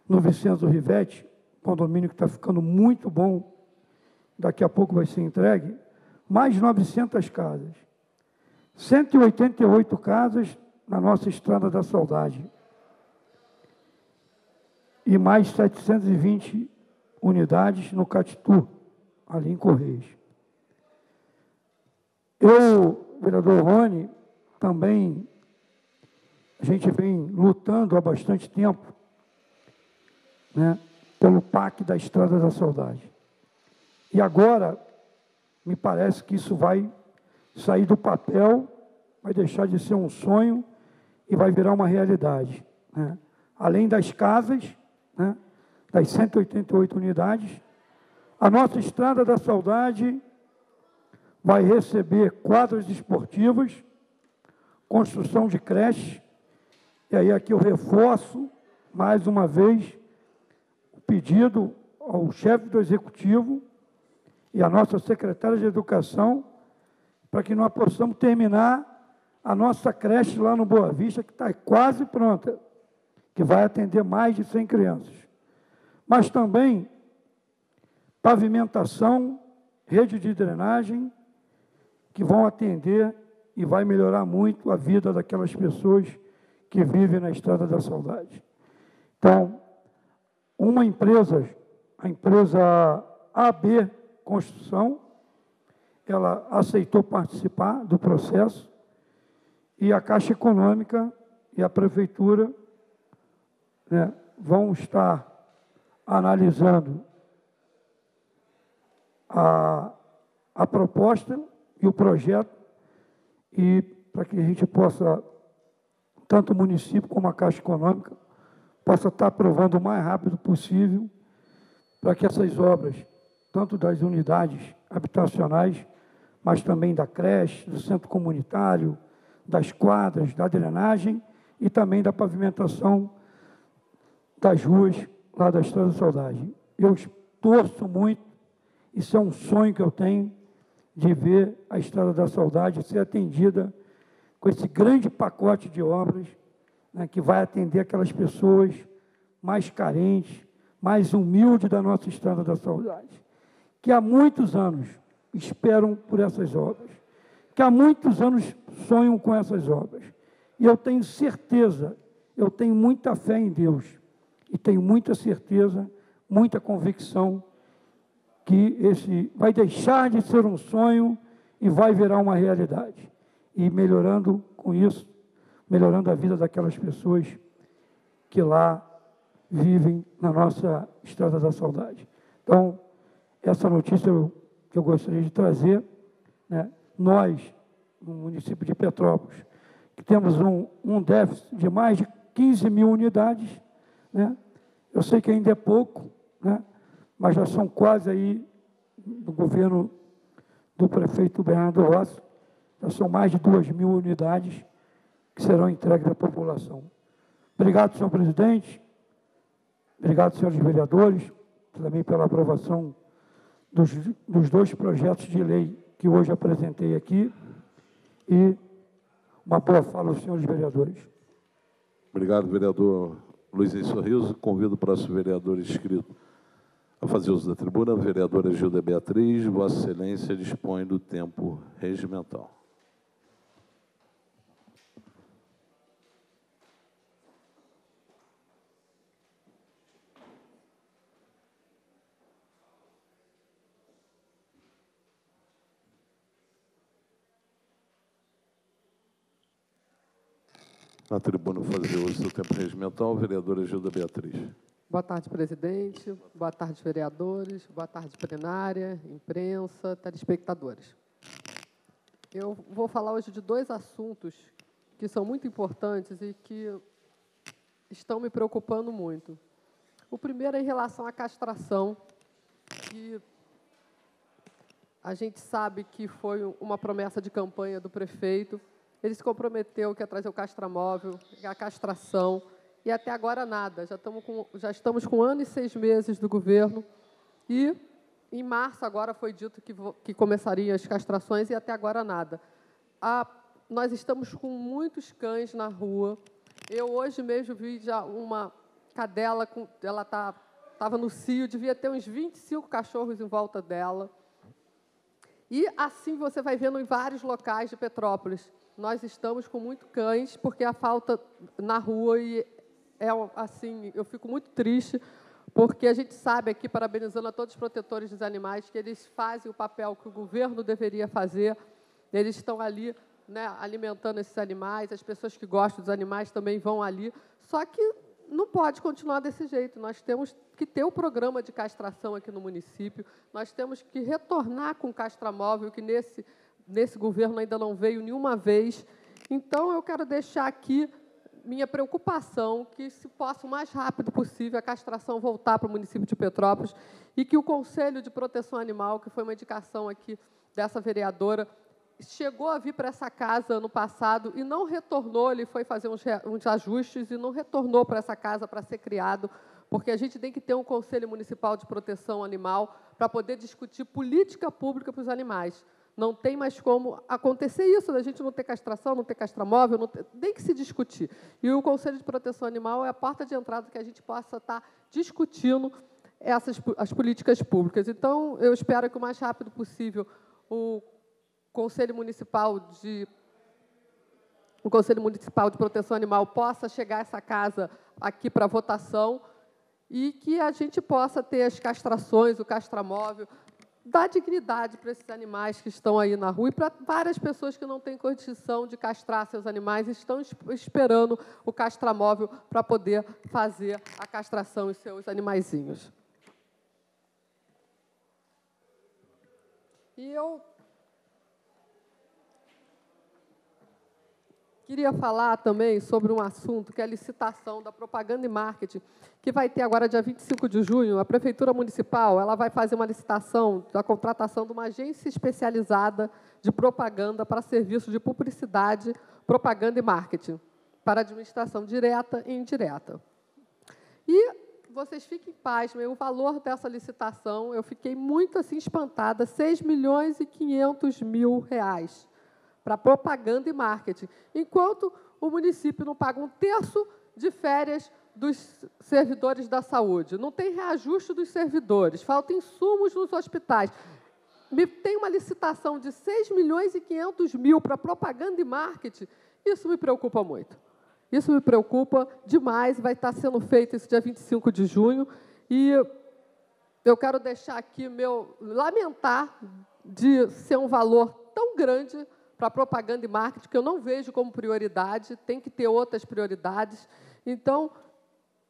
no Vicente Rivete, condomínio que está ficando muito bom, daqui a pouco vai ser entregue, mais 900 casas. 188 casas na nossa Estrada da Saudade. E mais 720 unidades no Catitu, ali em Correios. Eu, vereador Rony, também, a gente vem lutando há bastante tempo, né, pelo PAC da Estrada da Saudade. E agora, me parece que isso vai sair do papel, vai deixar de ser um sonho e vai virar uma realidade, né? Além das casas, né, das 188 unidades, a nossa Estrada da Saudade vai receber quadras esportivas, construção de creche, e aí aqui eu reforço, mais uma vez, o pedido ao chefe do Executivo e à nossa secretária de Educação, para que nós possamos terminar a nossa creche lá no Boa Vista, que está quase pronta, que vai atender mais de 100 crianças. Mas também pavimentação, rede de drenagem, que vão atender e vai melhorar muito a vida daquelas pessoas que vivem na Estrada da Saudade. Então, uma empresa, a empresa AB Construção, ela aceitou participar do processo e a Caixa Econômica e a Prefeitura, né, vão estar analisando a proposta e o projeto, e para que a gente possa, tanto o município como a Caixa Econômica, possa estar aprovando o mais rápido possível, para que essas obras, tanto das unidades habitacionais, mas também da creche, do centro comunitário, das quadras, da drenagem e também da pavimentação das ruas lá da Estrada da Saudade. Eu torço muito, isso é um sonho que eu tenho, de ver a Estrada da Saudade ser atendida com esse grande pacote de obras, né, que vai atender aquelas pessoas mais carentes, mais humildes da nossa Estrada da Saudade, que há muitos anos esperam por essas obras, que há muitos anos sonham com essas obras. E eu tenho certeza, eu tenho muita fé em Deus, e tenho muita certeza, muita convicção, que esse vai deixar de ser um sonho e vai virar uma realidade. E melhorando com isso, melhorando a vida daquelas pessoas que lá vivem na nossa Estrada da Saudade. Então, essa notícia que eu gostaria de trazer, né, nós, no município de Petrópolis, que temos um déficit de mais de 15 mil unidades, né, eu sei que ainda é pouco, né, mas já são quase aí, no governo do prefeito Bernardo Rossi, já são mais de 2.000 unidades que serão entregues à população. Obrigado, senhor presidente. Obrigado, senhores vereadores, também pela aprovação dos 2 projetos de lei que hoje apresentei aqui. E uma boa fala aos senhores vereadores. Obrigado, vereador Luiz Sorriso. Convido o próximo vereador inscrito a fazer uso da tribuna, a vereadora Gilda Beatriz. Vossa Excelência dispõe do tempo regimental. Na tribuna, fazer uso do tempo regimental, a vereadora Gilda Beatriz. Boa tarde, presidente. Boa tarde, vereadores. Boa tarde, plenária, imprensa, telespectadores. Eu vou falar hoje de 2 assuntos que são muito importantes e que estão me preocupando muito. O primeiro é em relação à castração, que a gente sabe que foi uma promessa de campanha do prefeito. Ele se comprometeu que ia trazer o castramóvel, a castração, e até agora nada. Já estamos com 1 ano e 6 meses do governo, e em março agora foi dito que começariam as castrações, e até agora nada. Nós estamos com muitos cães na rua. Eu hoje mesmo vi já uma cadela, ela estava no cio, devia ter uns 25 cachorros em volta dela. E assim você vai vendo em vários locais de Petrópolis. Nós estamos com muitos cães, porque a falta na rua, e assim, eu fico muito triste, porque a gente sabe aqui, parabenizando a todos os protetores dos animais, que eles fazem o papel que o governo deveria fazer. Eles estão ali, né, alimentando esses animais, as pessoas que gostam dos animais também vão ali, só que não pode continuar desse jeito. Nós temos que ter o programa de castração aqui no município, nós temos que retornar com o castramóvel, que nesse governo ainda não veio nenhuma vez. Então, eu quero deixar aqui minha preocupação que se possa o mais rápido possível a castração voltar para o município de Petrópolis e que o Conselho de Proteção Animal, que foi uma indicação aqui dessa vereadora, chegou a vir para essa casa ano passado e não retornou, ele foi fazer uns ajustes e não retornou para essa casa para ser criado, porque a gente tem que ter um Conselho Municipal de Proteção Animal para poder discutir política pública para os animais. Não tem mais como acontecer isso, a gente não ter castração, não ter castramóvel, tem que se discutir. E o Conselho de Proteção Animal é a porta de entrada que a gente possa estar discutindo as políticas públicas. Então, eu espero que o mais rápido possível o Conselho Municipal de Proteção Animal possa chegar a essa casa aqui para votação e que a gente possa ter as castrações, o castramóvel, dar dignidade para esses animais que estão aí na rua e para várias pessoas que não têm condição de castrar seus animais e estão esperando o castramóvel para poder fazer a castração em seus animaizinhos. E eu queria falar também sobre um assunto que é a licitação da propaganda e marketing, que vai ter agora, dia 25 de junho, a Prefeitura Municipal ela vai fazer uma licitação da contratação de uma agência especializada de propaganda para serviços de publicidade, propaganda e marketing, para administração direta e indireta. E vocês fiquem em paz, o valor dessa licitação, eu fiquei muito assim, espantada, R$ 6.500.000 para propaganda e marketing, enquanto o município não paga 1/3 de férias dos servidores da saúde, não tem reajuste dos servidores, faltam insumos nos hospitais. Tem uma licitação de 6.500.000 para propaganda e marketing, isso me preocupa muito. Isso me preocupa demais, vai estar sendo feito esse dia 25 de junho, e eu quero deixar aqui meu lamentar de ser um valor tão grande para propaganda e marketing, que eu não vejo como prioridade, tem que ter outras prioridades. Então,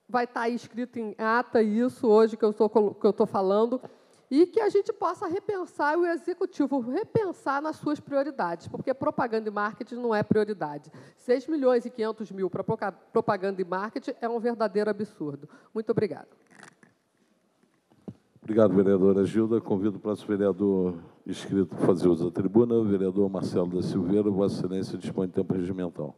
vai estar aí escrito em ata isso hoje que eu estou falando, e que a gente possa repensar, o Executivo repensar nas suas prioridades, porque propaganda e marketing não é prioridade. 6.500.000 para propaganda e marketing é um verdadeiro absurdo. Muito obrigada. Obrigado, vereadora Gilda. Convido o próximo vereador inscrito para fazer uso da tribuna, o vereador Marcelo da Silveira. Vossa Excelência dispõe de tempo regimental.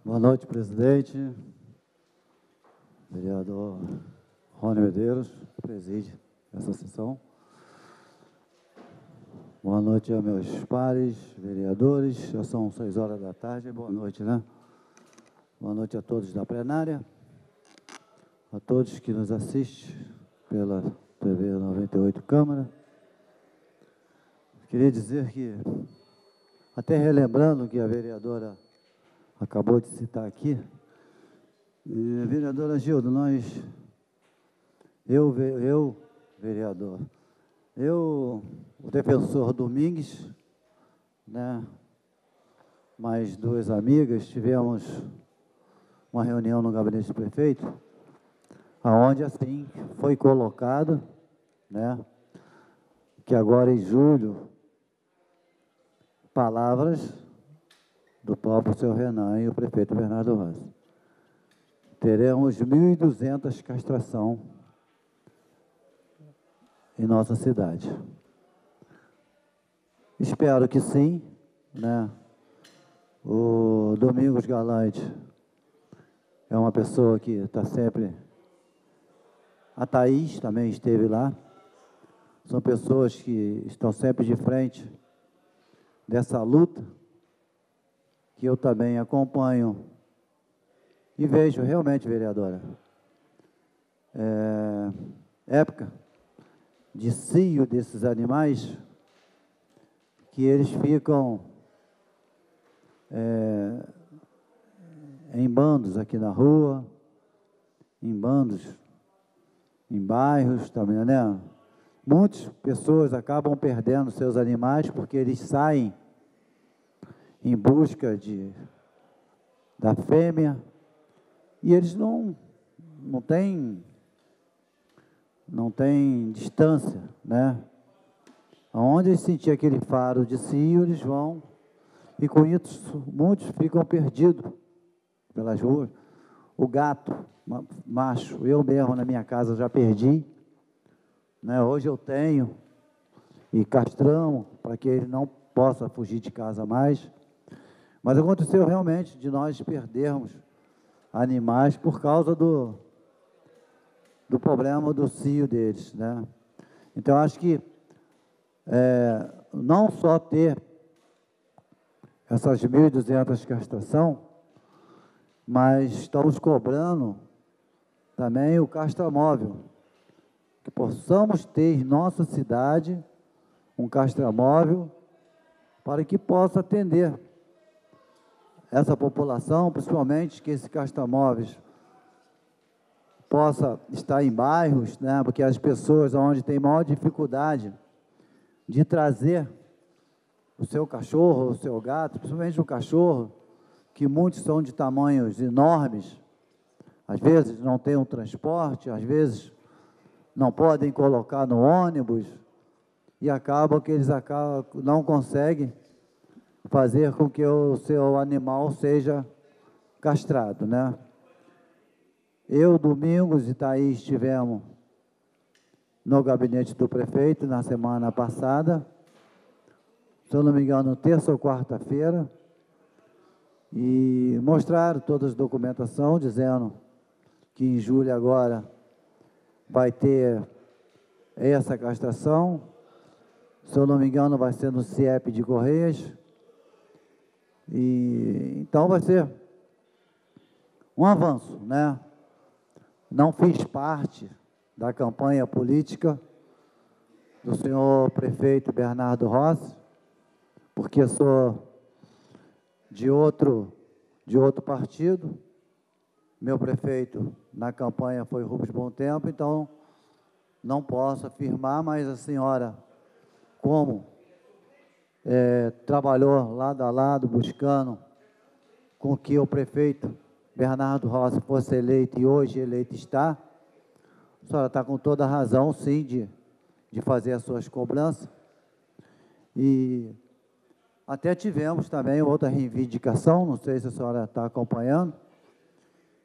Boa noite, presidente. Vereador Rony Medeiros, preside essa sessão. Boa noite a meus pares, vereadores. Já são 6 horas da tarde. Boa noite, né? Boa noite a todos da plenária, a todos que nos assistem pela TV 98 Câmara. Queria dizer que, até relembrando que a vereadora acabou de citar aqui, vereadora Gilda, vereador, o defensor Domingues, né, mais 2 amigas, tivemos uma reunião no gabinete do prefeito, aonde assim foi colocado, né, que agora em julho, palavras do próprio seu Renan e o prefeito Bernardo Rossi, teremos 1.200 castração em nossa cidade. Espero que sim, né? O Domingos Galante é uma pessoa que está sempre... A Thaís também esteve lá. São pessoas que estão sempre de frente dessa luta, que eu também acompanho e vejo realmente, vereadora, época de cio desses animais, que eles ficam em bandos aqui na rua, em bandos, em bairros também, né? Muitas pessoas acabam perdendo seus animais porque eles saem em busca da fêmea, e eles não têm distância, né? Onde eles sentirem aquele faro de cio, eles vão, e com isso muitos ficam perdidos pelas ruas. O gato macho, eu mesmo na minha casa já perdi, né? Hoje eu tenho, e castramos para que ele não possa fugir de casa mais. Mas aconteceu realmente de nós perdermos animais por causa do problema do cio deles, né? Então, acho que não só ter essas 1.200 castração, mas estamos cobrando também o castramóvel, que possamos ter em nossa cidade um castramóvel para que possa atender essa população, principalmente que esse castramóveis possa estar em bairros, né, porque as pessoas onde têm maior dificuldade de trazer o seu cachorro, o seu gato, principalmente o cachorro, que muitos são de tamanhos enormes, às vezes não tem um transporte, às vezes não podem colocar no ônibus, e acabam que eles não conseguem fazer com que o seu animal seja castrado, né? Eu, Domingos e Thaís tivemos no gabinete do prefeito na semana passada, se eu não me engano, terça ou quarta-feira, e mostraram toda a documentação, dizendo que em julho agora vai ter essa castração, se eu não me engano, vai ser no CIEP de Correias, e então vai ser um avanço, né? Não fiz parte da campanha política do senhor prefeito Bernardo Rossi, porque sou de outro partido. Meu prefeito na campanha foi Rubens Bom Tempo, então não posso afirmar, mas a senhora, como trabalhou lado a lado, buscando com que o prefeito Bernardo Rossi fosse eleito e hoje eleito está, a senhora está com toda a razão, sim, de fazer as suas cobranças. E até tivemos também outra reivindicação, não sei se a senhora está acompanhando,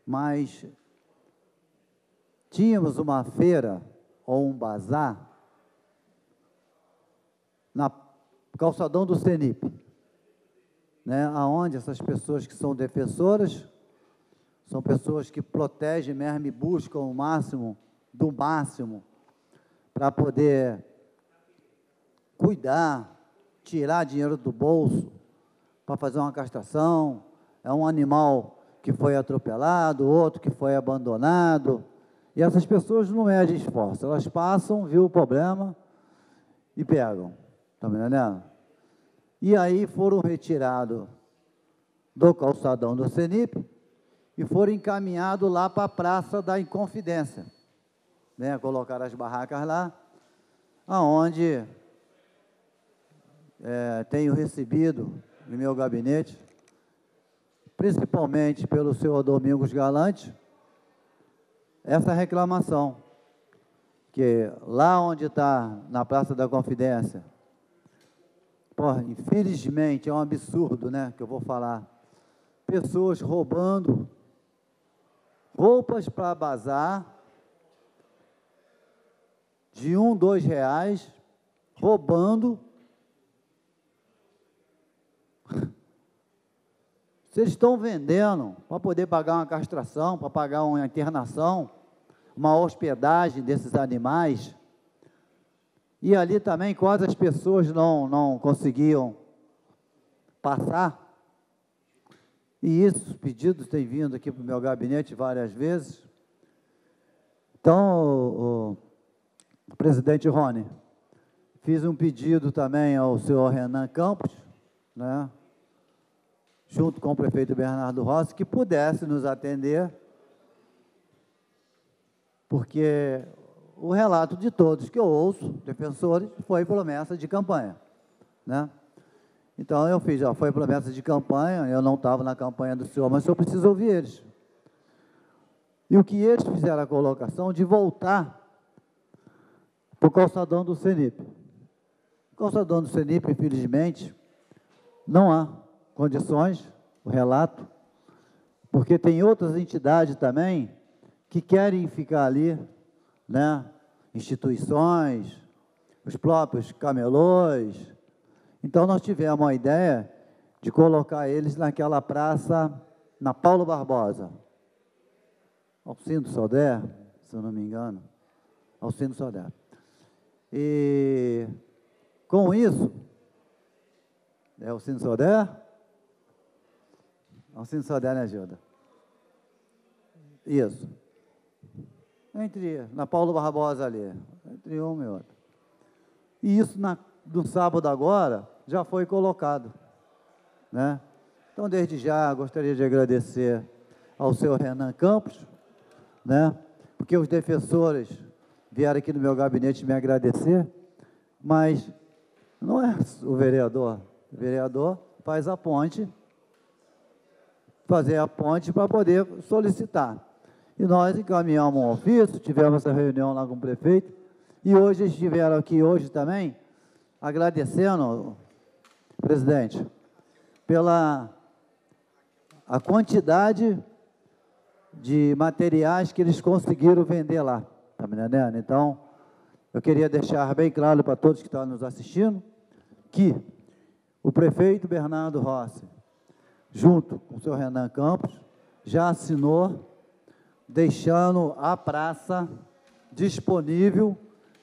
mas tínhamos uma feira ou um bazar na calçadão do CENIP, né, onde essas pessoas que são defensoras, são pessoas que protegem mesmo e buscam o máximo do máximo para poder cuidar, tirar dinheiro do bolso para fazer uma castração. É um animal que foi atropelado, outro que foi abandonado, e essas pessoas não medem esforço, elas passam, viu o problema e pegam, está me entendendo? E aí foram retirados do calçadão do CENIP e foram encaminhados lá para a Praça da Inconfidência, né? Colocaram as barracas lá, aonde tenho recebido no meu gabinete, principalmente pelo senhor Domingos Galante, essa reclamação, que lá onde está, na Praça da Confidência, porra, infelizmente, é um absurdo, né, que eu vou falar, pessoas roubando roupas para bazar, de R$1, R$2, roubando. Vocês estão vendendo para poder pagar uma castração, para pagar uma internação, uma hospedagem desses animais. E ali também quase as pessoas não conseguiam passar. E esses pedidos têm vindo aqui para o meu gabinete várias vezes. Então, o presidente Rony, fiz um pedido também ao senhor Renan Campos, né, junto com o prefeito Bernardo Rossi, que pudesse nos atender, porque o relato de todos que eu ouço, defensores, foi promessa de campanha, né? Então, eu fiz, foi promessa de campanha, eu não estava na campanha do senhor, mas o senhor precisa ouvir eles. E o que eles fizeram a colocação de voltar para o calçadão do CENIP. O calçadão do CENIP, infelizmente, não há condições, o relato, porque tem outras entidades também que querem ficar ali, né? Instituições, os próprios camelôs. Então, nós tivemos a ideia de colocar eles naquela praça, na Paulo Barbosa, Alcindo Sodré, se eu não me engano, Alcindo Sodré. E, com isso, Alcindo Sodré? Alcindo Sodré, me ajuda. Isso. Na Paulo Barbosa ali, entre um e outro. E isso, no sábado agora, já foi colocado, né? Então, desde já, gostaria de agradecer ao senhor Renan Campos, né? Porque os defensores vieram aqui no meu gabinete me agradecer, mas não é o vereador faz a ponte, fazer a ponte para poder solicitar. E nós encaminhamos um ofício, tivemos essa reunião lá com o prefeito, e hoje estiveram aqui hoje também, agradecendo, presidente, pela a quantidade de materiais que eles conseguiram vender lá, tá me entendendo? Então, eu queria deixar bem claro para todos que estão nos assistindo que o prefeito Bernardo Rossi, junto com o senhor Renan Campos, já assinou, deixando a praça disponível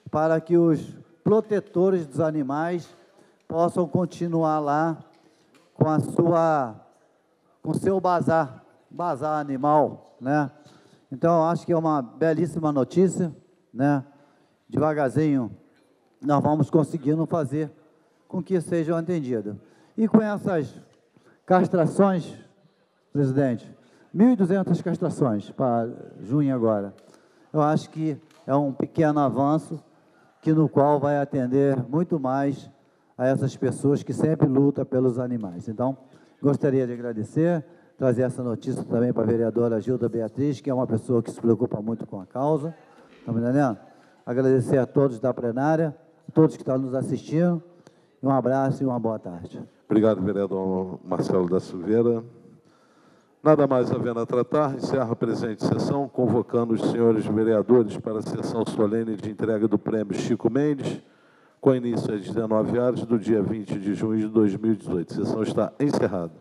para que os protetores dos animais possam continuar lá com seu bazar animal, né? Então, eu acho que é uma belíssima notícia, né? Devagarzinho, nós vamos conseguindo fazer com que sejam atendidos. E com essas castrações, presidente, 1.200 castrações para junho agora, eu acho que é um pequeno avanço, no qual vai atender muito mais a essas pessoas que sempre lutam pelos animais. Então, gostaria de agradecer, trazer essa notícia também para a vereadora Gilda Beatriz, que é uma pessoa que se preocupa muito com a causa. Estão me entendendo? Agradecer a todos da plenária, a todos que estão nos assistindo, e um abraço e uma boa tarde. Obrigado, vereador Marcelo da Silveira. Nada mais havendo a tratar, encerro a presente sessão, convocando os senhores vereadores para a sessão solene de entrega do prêmio Chico Mendes, com início às 19 horas do dia 20 de junho de 2018. A sessão está encerrada.